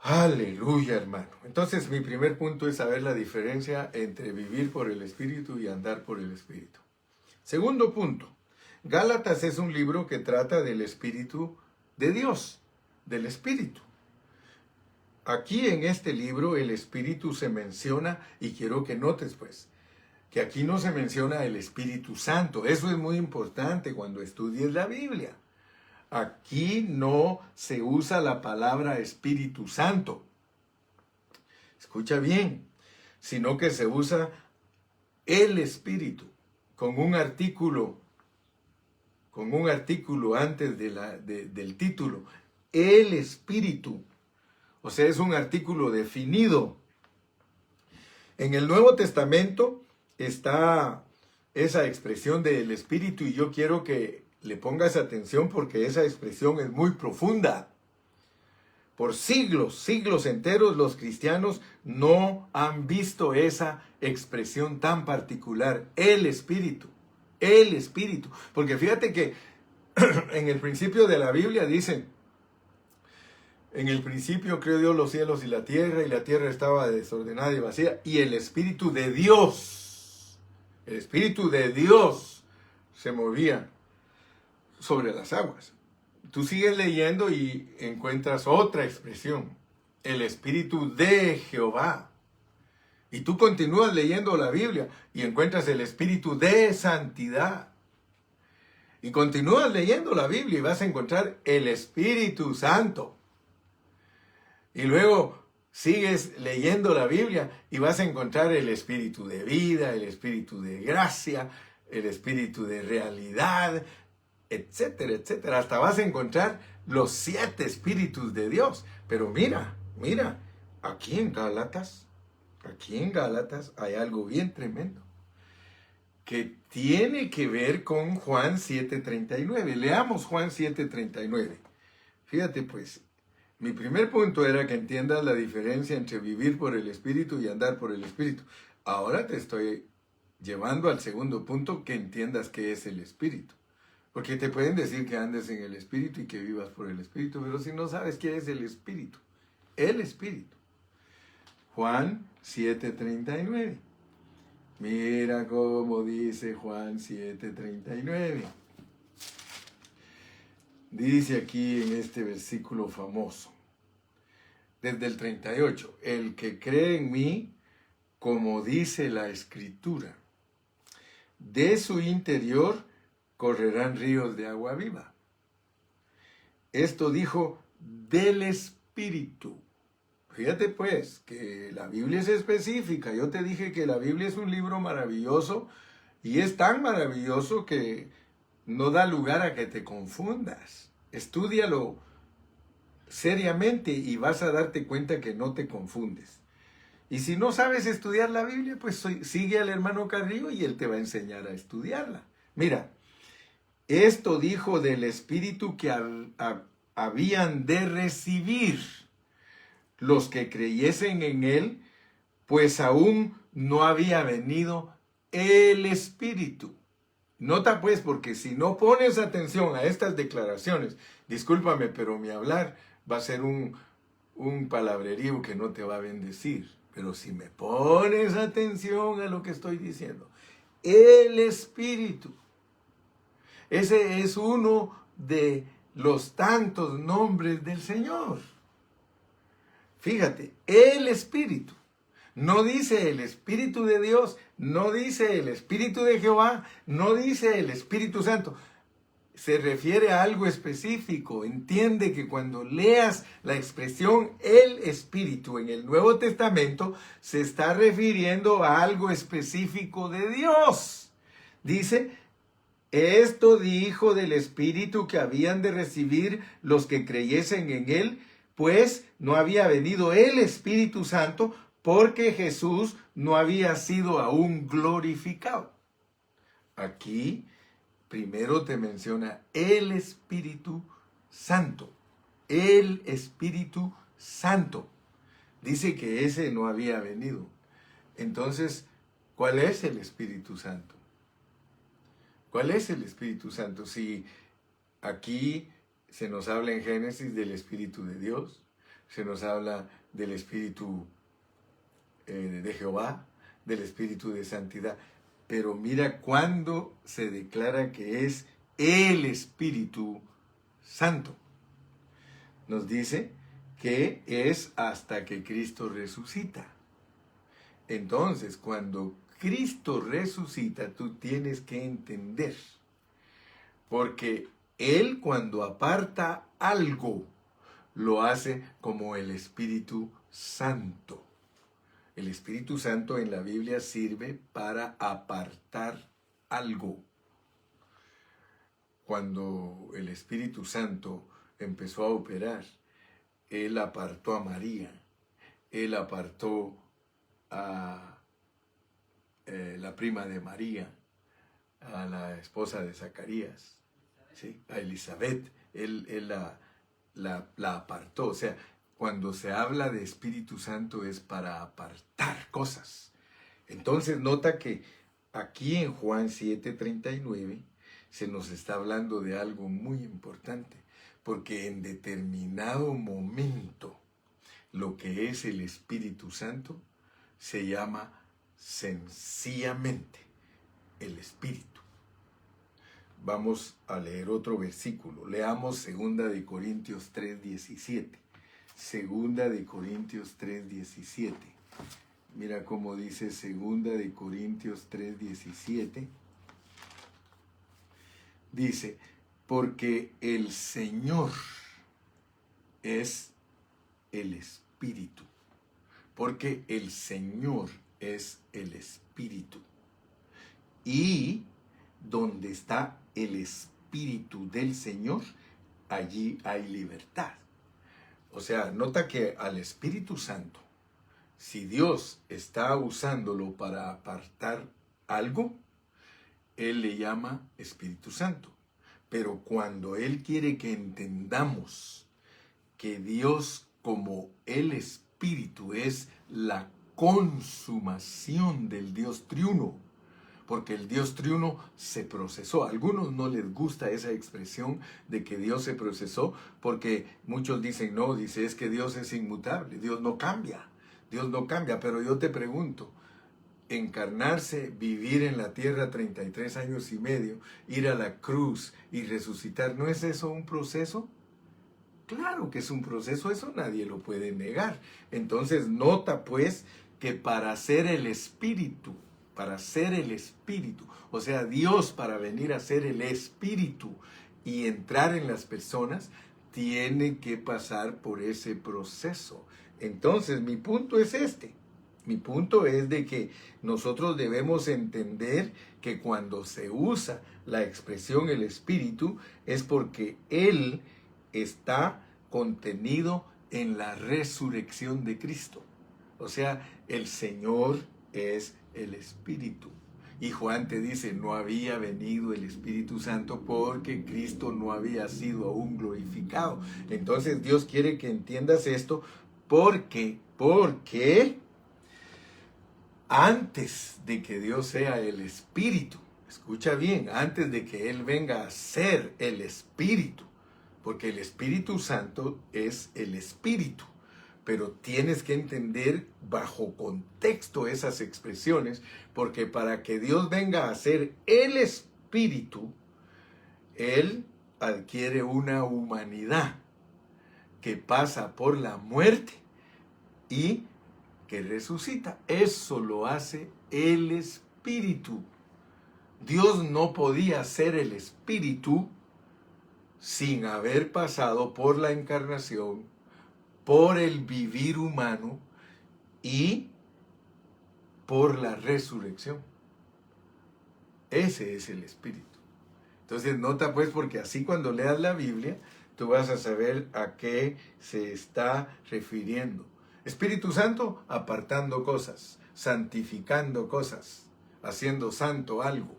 Aleluya, hermano. Entonces, mi primer punto es saber la diferencia entre vivir por el Espíritu y andar por el Espíritu. Segundo punto, Gálatas es un libro que trata del Espíritu de Dios, del Espíritu. Aquí en este libro el Espíritu se menciona, y quiero que notes pues, que aquí no se menciona el Espíritu Santo. Eso es muy importante cuando estudies la Biblia. Aquí no se usa la palabra Espíritu Santo. Escucha bien, sino que se usa el Espíritu con un artículo antes del título, el Espíritu. O sea, es un artículo definido. En el Nuevo Testamento está esa expresión del Espíritu, y yo quiero que le pongas atención porque esa expresión es muy profunda. Por siglos enteros los cristianos no han visto esa expresión tan particular, el Espíritu. El Espíritu. Porque fíjate que en el principio de la Biblia dicen, en el principio creó Dios los cielos y la tierra estaba desordenada y vacía, y el Espíritu de Dios se movía sobre las aguas. Tú sigues leyendo y encuentras otra expresión, el Espíritu de Jehová. Y tú continúas leyendo la Biblia y encuentras el Espíritu de santidad. Y continúas leyendo la Biblia y vas a encontrar el Espíritu Santo. Y luego sigues leyendo la Biblia y vas a encontrar el Espíritu de vida, el Espíritu de gracia, el Espíritu de realidad, etcétera, etcétera. Hasta vas a encontrar los 7 Espíritus de Dios. Pero mira, aquí en Gálatas hay algo bien tremendo que tiene que ver con Juan 7:39. Leamos Juan 7:39. Fíjate pues, mi primer punto era que entiendas la diferencia entre vivir por el Espíritu y andar por el Espíritu. Ahora te estoy llevando al segundo punto, que entiendas qué es el Espíritu. Porque te pueden decir que andes en el Espíritu y que vivas por el Espíritu, pero si no sabes qué es el Espíritu. Juan 7:39. Mira cómo dice Juan 7:39. Dice aquí en este versículo famoso, desde el 38, el que cree en mí, como dice la Escritura, de su interior correrán ríos de agua viva. Esto dijo del Espíritu. Fíjate pues que la Biblia es específica. Yo te dije que la Biblia es un libro maravilloso, y es tan maravilloso que no da lugar a que te confundas. Estúdialo seriamente y vas a darte cuenta que no te confundes. Y si no sabes estudiar la Biblia, pues sigue al hermano Carrillo y él te va a enseñar a estudiarla. Mira, esto dijo del Espíritu que habían de recibir los que creyesen en él, pues aún no había venido el Espíritu. Nota pues, porque si no pones atención a estas declaraciones, discúlpame, pero mi hablar va a ser un palabrerío que no te va a bendecir. Pero si me pones atención a lo que estoy diciendo, el Espíritu, ese es uno de los tantos nombres del Señor. Fíjate, el Espíritu. No dice el Espíritu de Dios, no dice el Espíritu de Jehová, no dice el Espíritu Santo. Se refiere a algo específico. Entiende que cuando leas la expresión el Espíritu en el Nuevo Testamento, se está refiriendo a algo específico de Dios. Dice, esto dijo del Espíritu que habían de recibir los que creyesen en él, pues no había venido el Espíritu Santo porque Jesús no había sido aún glorificado. Aquí primero te menciona el Espíritu Santo. El Espíritu Santo. Dice que ese no había venido. Entonces, ¿cuál es el Espíritu Santo? ¿Cuál es el Espíritu Santo? Si aquí se nos habla en Génesis del Espíritu de Dios, se nos habla del Espíritu de Jehová, del Espíritu de Santidad. Pero mira cuándo se declara que es el Espíritu Santo. Nos dice que es hasta que Cristo resucita. Entonces, cuando Cristo resucita, tú tienes que entender. Porque Él cuando aparta algo, lo hace como el Espíritu Santo. El Espíritu Santo en la Biblia sirve para apartar algo. Cuando el Espíritu Santo empezó a operar, Él apartó a María, Él apartó a la prima de María, a la esposa de Zacarías, ¿sí? A Elizabeth, Él la apartó. O sea, cuando se habla de Espíritu Santo es para apartar cosas. Entonces nota que aquí en Juan 7:39 se nos está hablando de algo muy importante, porque en determinado momento lo que es el Espíritu Santo se llama sencillamente el Espíritu. Vamos a leer otro versículo. Leamos 2 Corintios 3:17. 2 Corintios 3:17. Mira cómo dice 2 Corintios 3:17. Dice, porque el Señor es el Espíritu. Porque el Señor es el Espíritu. Y donde está el Espíritu del Señor, allí hay libertad. O sea, nota que al Espíritu Santo, si Dios está usándolo para apartar algo, Él le llama Espíritu Santo. Pero cuando Él quiere que entendamos que Dios como el Espíritu es la consumación del Dios triuno, porque el Dios triuno se procesó. A algunos no les gusta esa expresión de que Dios se procesó, porque muchos dicen, no, dice, es que Dios es inmutable, Dios no cambia, pero yo te pregunto, encarnarse, vivir en la tierra 33 años y medio, ir a la cruz y resucitar, ¿no es eso un proceso? Claro que es un proceso, eso nadie lo puede negar. Entonces nota pues que para ser el Espíritu, o sea, Dios para venir a ser el Espíritu y entrar en las personas, tiene que pasar por ese proceso. Entonces, mi punto es este. Mi punto es de que nosotros debemos entender que cuando se usa la expresión el Espíritu, es porque Él está contenido en la resurrección de Cristo. O sea, el Señor es el Espíritu. Y Juan te dice, no había venido el Espíritu Santo porque Cristo no había sido aún glorificado. Entonces Dios quiere que entiendas esto porque antes de que Dios sea el Espíritu, escucha bien, antes de que Él venga a ser el Espíritu, porque el Espíritu Santo es el Espíritu, pero tienes que entender bajo contexto esas expresiones, porque para que Dios venga a ser el Espíritu, Él adquiere una humanidad que pasa por la muerte y que resucita. Eso lo hace el Espíritu. Dios no podía ser el Espíritu sin haber pasado por la encarnación, por el vivir humano y por la resurrección. Ese es el Espíritu. Entonces nota pues, porque así cuando leas la Biblia, tú vas a saber a qué se está refiriendo. Espíritu Santo, apartando cosas, santificando cosas, haciendo santo algo.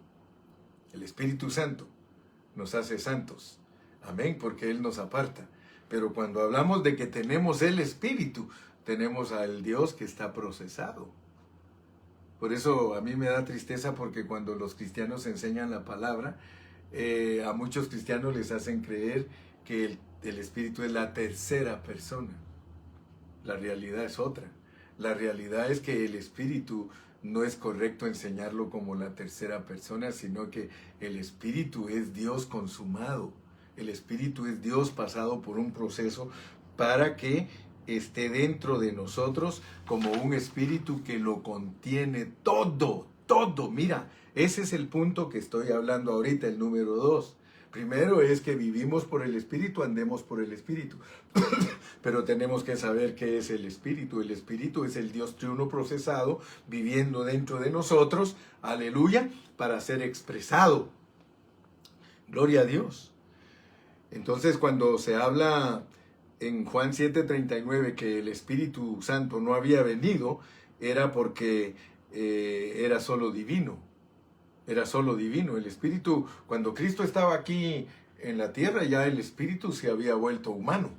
El Espíritu Santo nos hace santos. Amén, porque Él nos aparta. Pero cuando hablamos de que tenemos el Espíritu, tenemos al Dios que está procesado. Por eso a mí me da tristeza, porque cuando los cristianos enseñan la palabra, a muchos cristianos les hacen creer que el Espíritu es la tercera persona. La realidad es otra. La realidad es que el Espíritu no es correcto enseñarlo como la tercera persona, sino que el Espíritu es Dios consumado. El Espíritu es Dios pasado por un proceso para que esté dentro de nosotros como un Espíritu que lo contiene todo, todo. Mira, ese es el punto que estoy hablando ahorita, el número 2. Primero es que vivimos por el Espíritu, andemos por el Espíritu. Pero tenemos que saber qué es el Espíritu. El Espíritu es el Dios triuno procesado, viviendo dentro de nosotros, aleluya, para ser expresado. Gloria a Dios. Entonces, cuando se habla en Juan 7:39 que el Espíritu Santo no había venido, era porque era solo divino. Era solo divino. El Espíritu, cuando Cristo estaba aquí en la tierra, ya el Espíritu se había vuelto humano.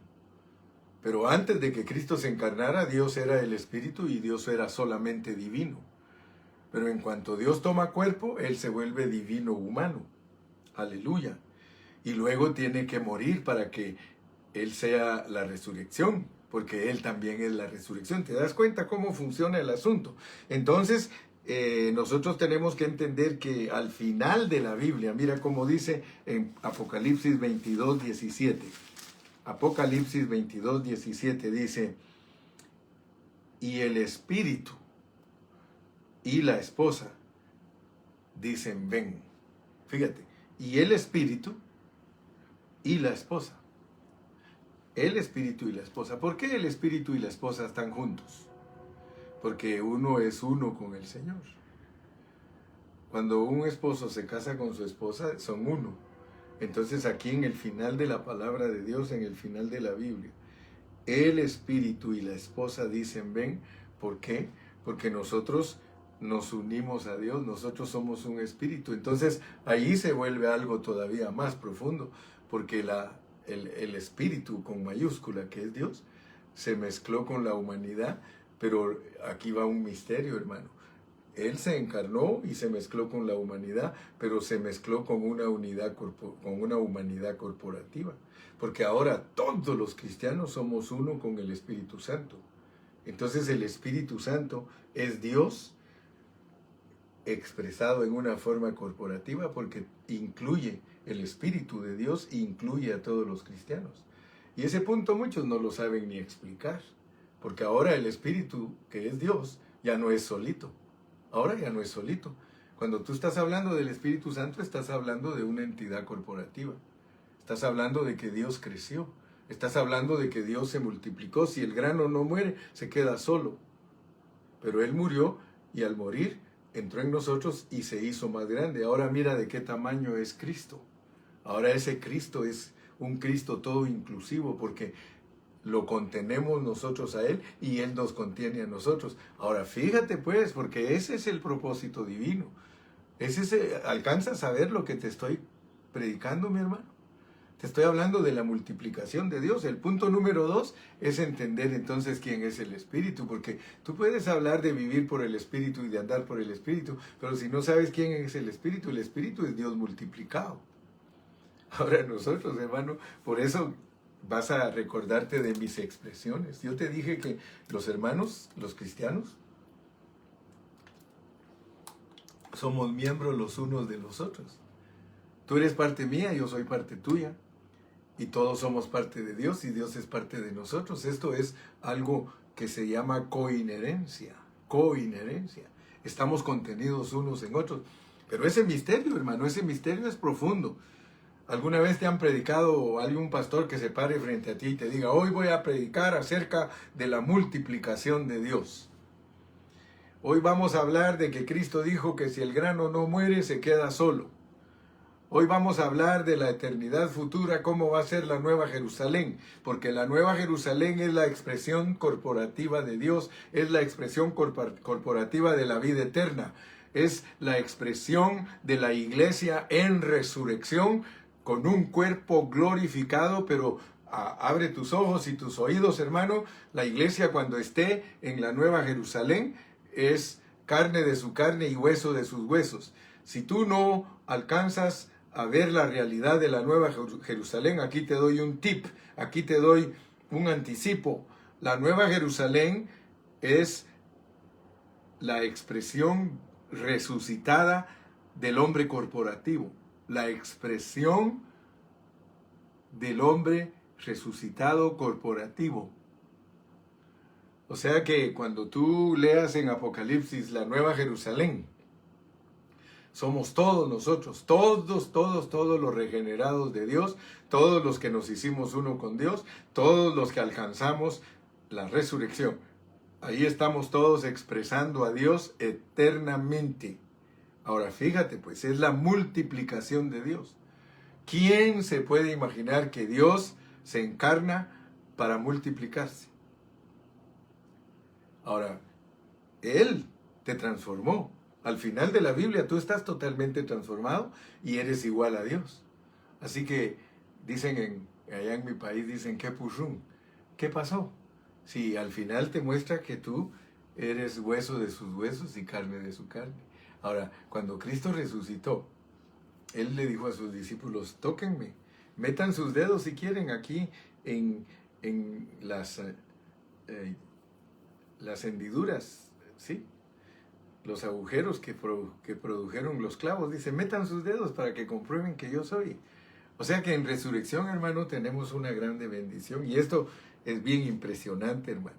Pero antes de que Cristo se encarnara, Dios era el Espíritu y Dios era solamente divino. Pero en cuanto Dios toma cuerpo, Él se vuelve divino humano. Aleluya. Y luego tiene que morir para que Él sea la resurrección, porque Él también es la resurrección. ¿Te das cuenta cómo funciona el asunto? Entonces, nosotros tenemos que entender que al final de la Biblia, mira cómo dice en Apocalipsis 22:17. Apocalipsis 22:17 dice: y el Espíritu y la esposa dicen ven. Fíjate, y el Espíritu y la esposa. El Espíritu y la esposa. ¿Por qué el Espíritu y la esposa están juntos? Porque uno es uno con el Señor. Cuando un esposo se casa con su esposa, son uno. Entonces aquí en el final de la palabra de Dios, en el final de la Biblia, el Espíritu y la esposa dicen ven. ¿Por qué? Porque nosotros nos unimos a Dios, nosotros somos un espíritu. Entonces ahí se vuelve algo todavía más profundo, porque el espíritu con mayúscula, que es Dios, se mezcló con la humanidad. Pero aquí va un misterio, hermano. Él se encarnó y se mezcló con la humanidad, pero se mezcló con una humanidad corporativa. Porque ahora todos los cristianos somos uno con el Espíritu Santo. Entonces el Espíritu Santo es Dios expresado en una forma corporativa, porque incluye el Espíritu de Dios e incluye a todos los cristianos. Y ese punto muchos no lo saben ni explicar, porque ahora el Espíritu, que es Dios, ya no es solito. Ahora ya no es solito. Cuando tú estás hablando del Espíritu Santo, estás hablando de una entidad corporativa. Estás hablando de que Dios creció. Estás hablando de que Dios se multiplicó. Si el grano no muere, se queda solo. Pero Él murió, y al morir entró en nosotros y se hizo más grande. Ahora mira de qué tamaño es Cristo. Ahora ese Cristo es un Cristo todo inclusivo, porque lo contenemos nosotros a Él y Él nos contiene a nosotros. Ahora fíjate pues, porque ese es el propósito divino. ¿Alcanzas a ver lo que te estoy predicando, mi hermano? Te estoy hablando de la multiplicación de Dios. El punto número 2 es entender entonces quién es el Espíritu, porque tú puedes hablar de vivir por el Espíritu y de andar por el Espíritu, pero si no sabes quién es el Espíritu es Dios multiplicado. Ahora nosotros, hermano, por eso vas a recordarte de mis expresiones. Yo te dije que los hermanos, los cristianos, somos miembros los unos de los otros. Tú eres parte mía, yo soy parte tuya. y todos somos parte de Dios y Dios es parte de nosotros. Esto es algo que se llama coinherencia. Coinherencia. Estamos contenidos unos en otros. Pero ese misterio, hermano, ese misterio es profundo. ¿Alguna vez te han predicado algún pastor que se pare frente a ti y te diga, hoy voy a predicar acerca de la multiplicación de Dios? Hoy vamos a hablar de que Cristo dijo que si el grano no muere, se queda solo. Hoy vamos a hablar de la eternidad futura, cómo va a ser la Nueva Jerusalén, porque la Nueva Jerusalén es la expresión corporativa de Dios, es la expresión corporativa de la vida eterna, es la expresión de la iglesia en resurrección, con un cuerpo glorificado, pero abre tus ojos y tus oídos, hermano, la iglesia cuando esté en la Nueva Jerusalén es carne de su carne y hueso de sus huesos. Si tú no alcanzas a ver la realidad de la Nueva Jerusalén, aquí te doy un tip, aquí te doy un anticipo. La Nueva Jerusalén es la expresión resucitada del hombre corporativo, la expresión del hombre resucitado corporativo. O sea que cuando tú leas en Apocalipsis la Nueva Jerusalén, somos todos nosotros, todos los regenerados de Dios, todos los que nos hicimos uno con Dios, todos los que alcanzamos la resurrección. Ahí estamos todos expresando a Dios eternamente. Ahora fíjate, pues es la multiplicación de Dios. ¿Quién se puede imaginar que Dios se encarna para multiplicarse? Ahora, Él te transformó. Al final de la Biblia tú estás totalmente transformado y eres igual a Dios. Así que dicen allá en mi país, dicen, ¿qué pushun? ¿Qué pasó? Si al final te muestra que tú eres hueso de sus huesos y carne de su carne. Ahora, cuando Cristo resucitó, Él le dijo a sus discípulos, tóquenme, metan sus dedos si quieren aquí en las hendiduras, ¿sí? Los agujeros que produjeron los clavos. Dice, metan sus dedos para que comprueben que yo soy. O sea que en resurrección, hermano, tenemos una grande bendición. Y esto es bien impresionante, hermano.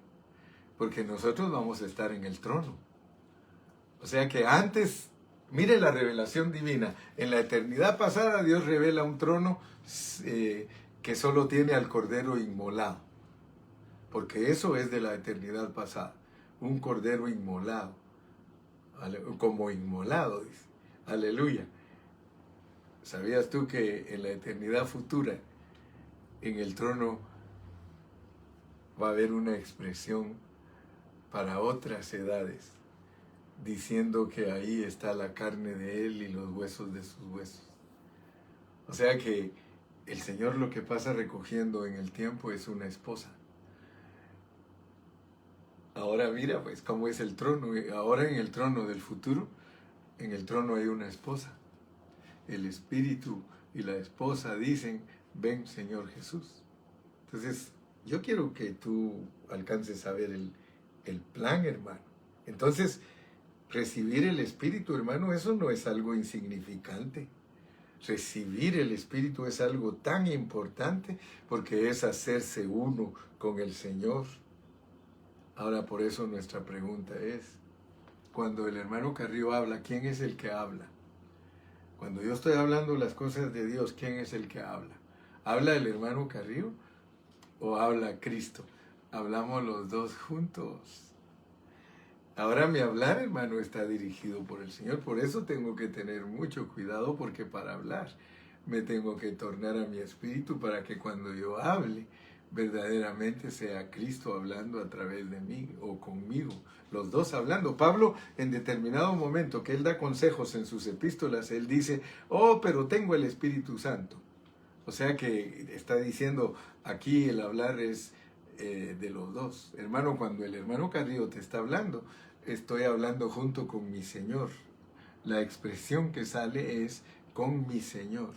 Porque nosotros vamos a estar en el trono. O sea que antes, mire la revelación divina. En la eternidad pasada, Dios revela un trono que solo tiene al Cordero inmolado. Porque eso es de la eternidad pasada. Un Cordero inmolado. Como inmolado, dice. Aleluya. ¿Sabías tú que en la eternidad futura, en el trono, va a haber una expresión para otras edades, diciendo que ahí está la carne de Él y los huesos de sus huesos? O sea que el Señor lo que pasa recogiendo en el tiempo es una esposa. Ahora mira pues cómo es el trono. Ahora en el trono del futuro, en el trono hay una esposa. El espíritu y la esposa dicen, ven Señor Jesús. Entonces yo quiero que tú alcances a ver el plan, hermano. Entonces recibir el espíritu, hermano, eso no es algo insignificante. Recibir el espíritu es algo tan importante porque es hacerse uno con el Señor. Ahora, por eso nuestra pregunta es, cuando el hermano Carrillo habla, ¿quién es el que habla? Cuando yo estoy hablando las cosas de Dios, ¿quién es el que habla? ¿Habla el hermano Carrillo o habla Cristo? Hablamos los dos juntos. Ahora mi hablar, hermano, está dirigido por el Señor. Por eso tengo que tener mucho cuidado, porque para hablar me tengo que tornar a mi espíritu para que cuando yo hable, verdaderamente sea Cristo hablando a través de mí o conmigo, los dos hablando. Pablo, en determinado momento que él da consejos en sus epístolas, él dice, oh, pero tengo el Espíritu Santo. O sea que está diciendo, aquí el hablar es de los dos. Hermano, cuando el hermano Carrillo te está hablando, estoy hablando junto con mi Señor. La expresión que sale es con mi Señor.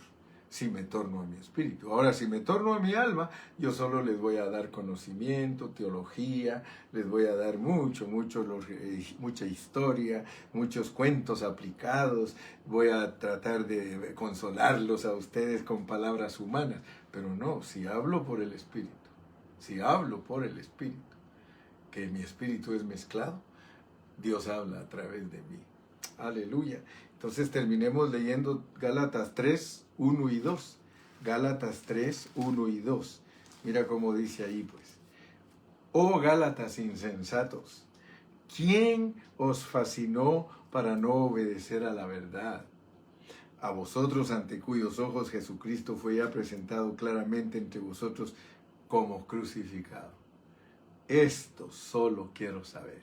si me torno a mi espíritu. Ahora, si me torno a mi alma, yo solo les voy a dar conocimiento, teología, les voy a dar mucha historia, muchos cuentos aplicados, voy a tratar de consolarlos a ustedes con palabras humanas, pero no, si hablo por el espíritu, que mi espíritu es mezclado, Dios habla a través de mí. Aleluya. Entonces terminemos leyendo Gálatas 3, 1 y 2. Gálatas 3, 1 y 2. Mira cómo dice ahí, pues. Oh Gálatas insensatos, ¿quién os fascinó para no obedecer a la verdad? A vosotros ante cuyos ojos Jesucristo fue ya presentado claramente entre vosotros como crucificado. Esto solo quiero saber.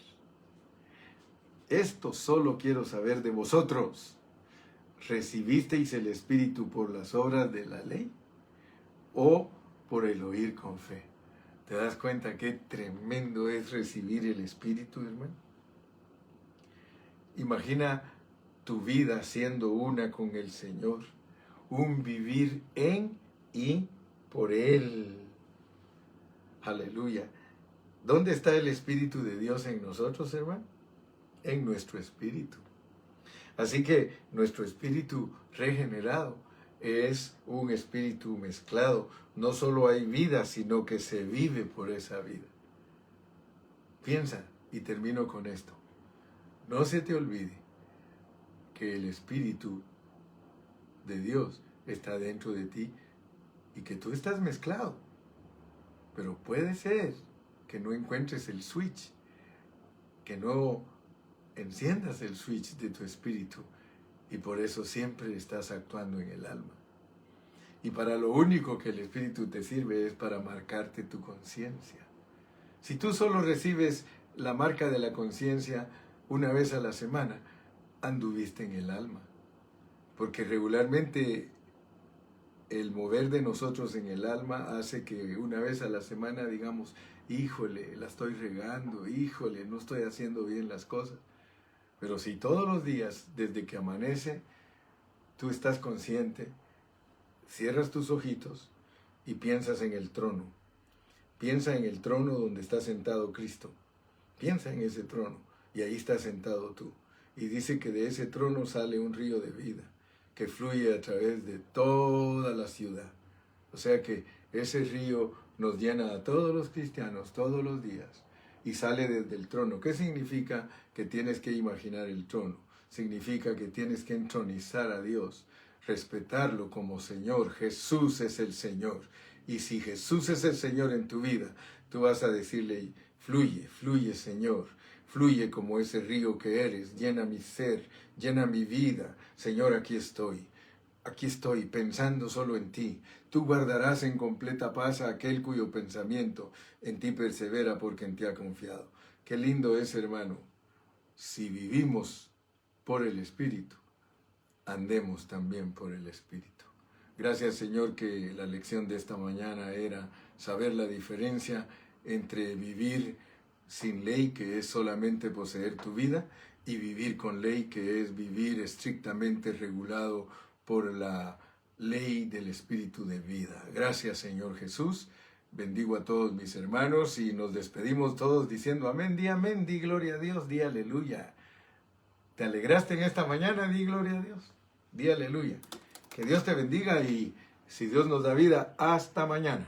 Esto solo quiero saber de vosotros. ¿Recibisteis el Espíritu por las obras de la ley o por el oír con fe? ¿Te das cuenta qué tremendo es recibir el Espíritu, hermano? Imagina tu vida siendo una con el Señor, un vivir en y por Él. Aleluya. ¿Dónde está el Espíritu de Dios en nosotros, hermano? En nuestro espíritu. Así que nuestro espíritu regenerado es un espíritu mezclado. No solo hay vida, sino que se vive por esa vida. Piensa, y termino con esto. No se te olvide que el Espíritu de Dios está dentro de ti y que tú estás mezclado. Pero puede ser que no encuentres el switch, que no enciendas el switch de tu espíritu y por eso siempre estás actuando en el alma. Y para lo único que el espíritu te sirve es para marcarte tu conciencia. Si tú solo recibes la marca de la conciencia una vez a la semana, anduviste en el alma. Porque regularmente el mover de nosotros en el alma hace que una vez a la semana digamos, híjole, la estoy regando, híjole, no estoy haciendo bien las cosas. Pero si todos los días, desde que amanece, tú estás consciente, cierras tus ojitos y piensas en el trono. Piensa en el trono donde está sentado Cristo. Piensa en ese trono y ahí está sentado tú. Y dice que de ese trono sale un río de vida que fluye a través de toda la ciudad. O sea que ese río nos llena a todos los cristianos todos los días. Y sale desde el trono. ¿Qué significa? Que tienes que imaginar el trono. Significa que tienes que entronizar a Dios, respetarlo como Señor. Jesús es el Señor. Y si Jesús es el Señor en tu vida, tú vas a decirle, fluye, fluye Señor. Fluye como ese río que eres. Llena mi ser, llena mi vida. Señor, aquí estoy. Aquí estoy pensando solo en ti. Tú guardarás en completa paz a aquel cuyo pensamiento en ti persevera porque en ti ha confiado. Qué lindo es, hermano. Si vivimos por el Espíritu, andemos también por el Espíritu. Gracias, Señor, que la lección de esta mañana era saber la diferencia entre vivir sin ley, que es solamente poseer tu vida, y vivir con ley, que es vivir estrictamente regulado por la ley del Espíritu de vida. Gracias, Señor Jesús. Bendigo a todos mis hermanos y nos despedimos todos diciendo amén, di gloria a Dios, di aleluya. ¿Te alegraste en esta mañana? Di gloria a Dios, di aleluya. Que Dios te bendiga y si Dios nos da vida, hasta mañana.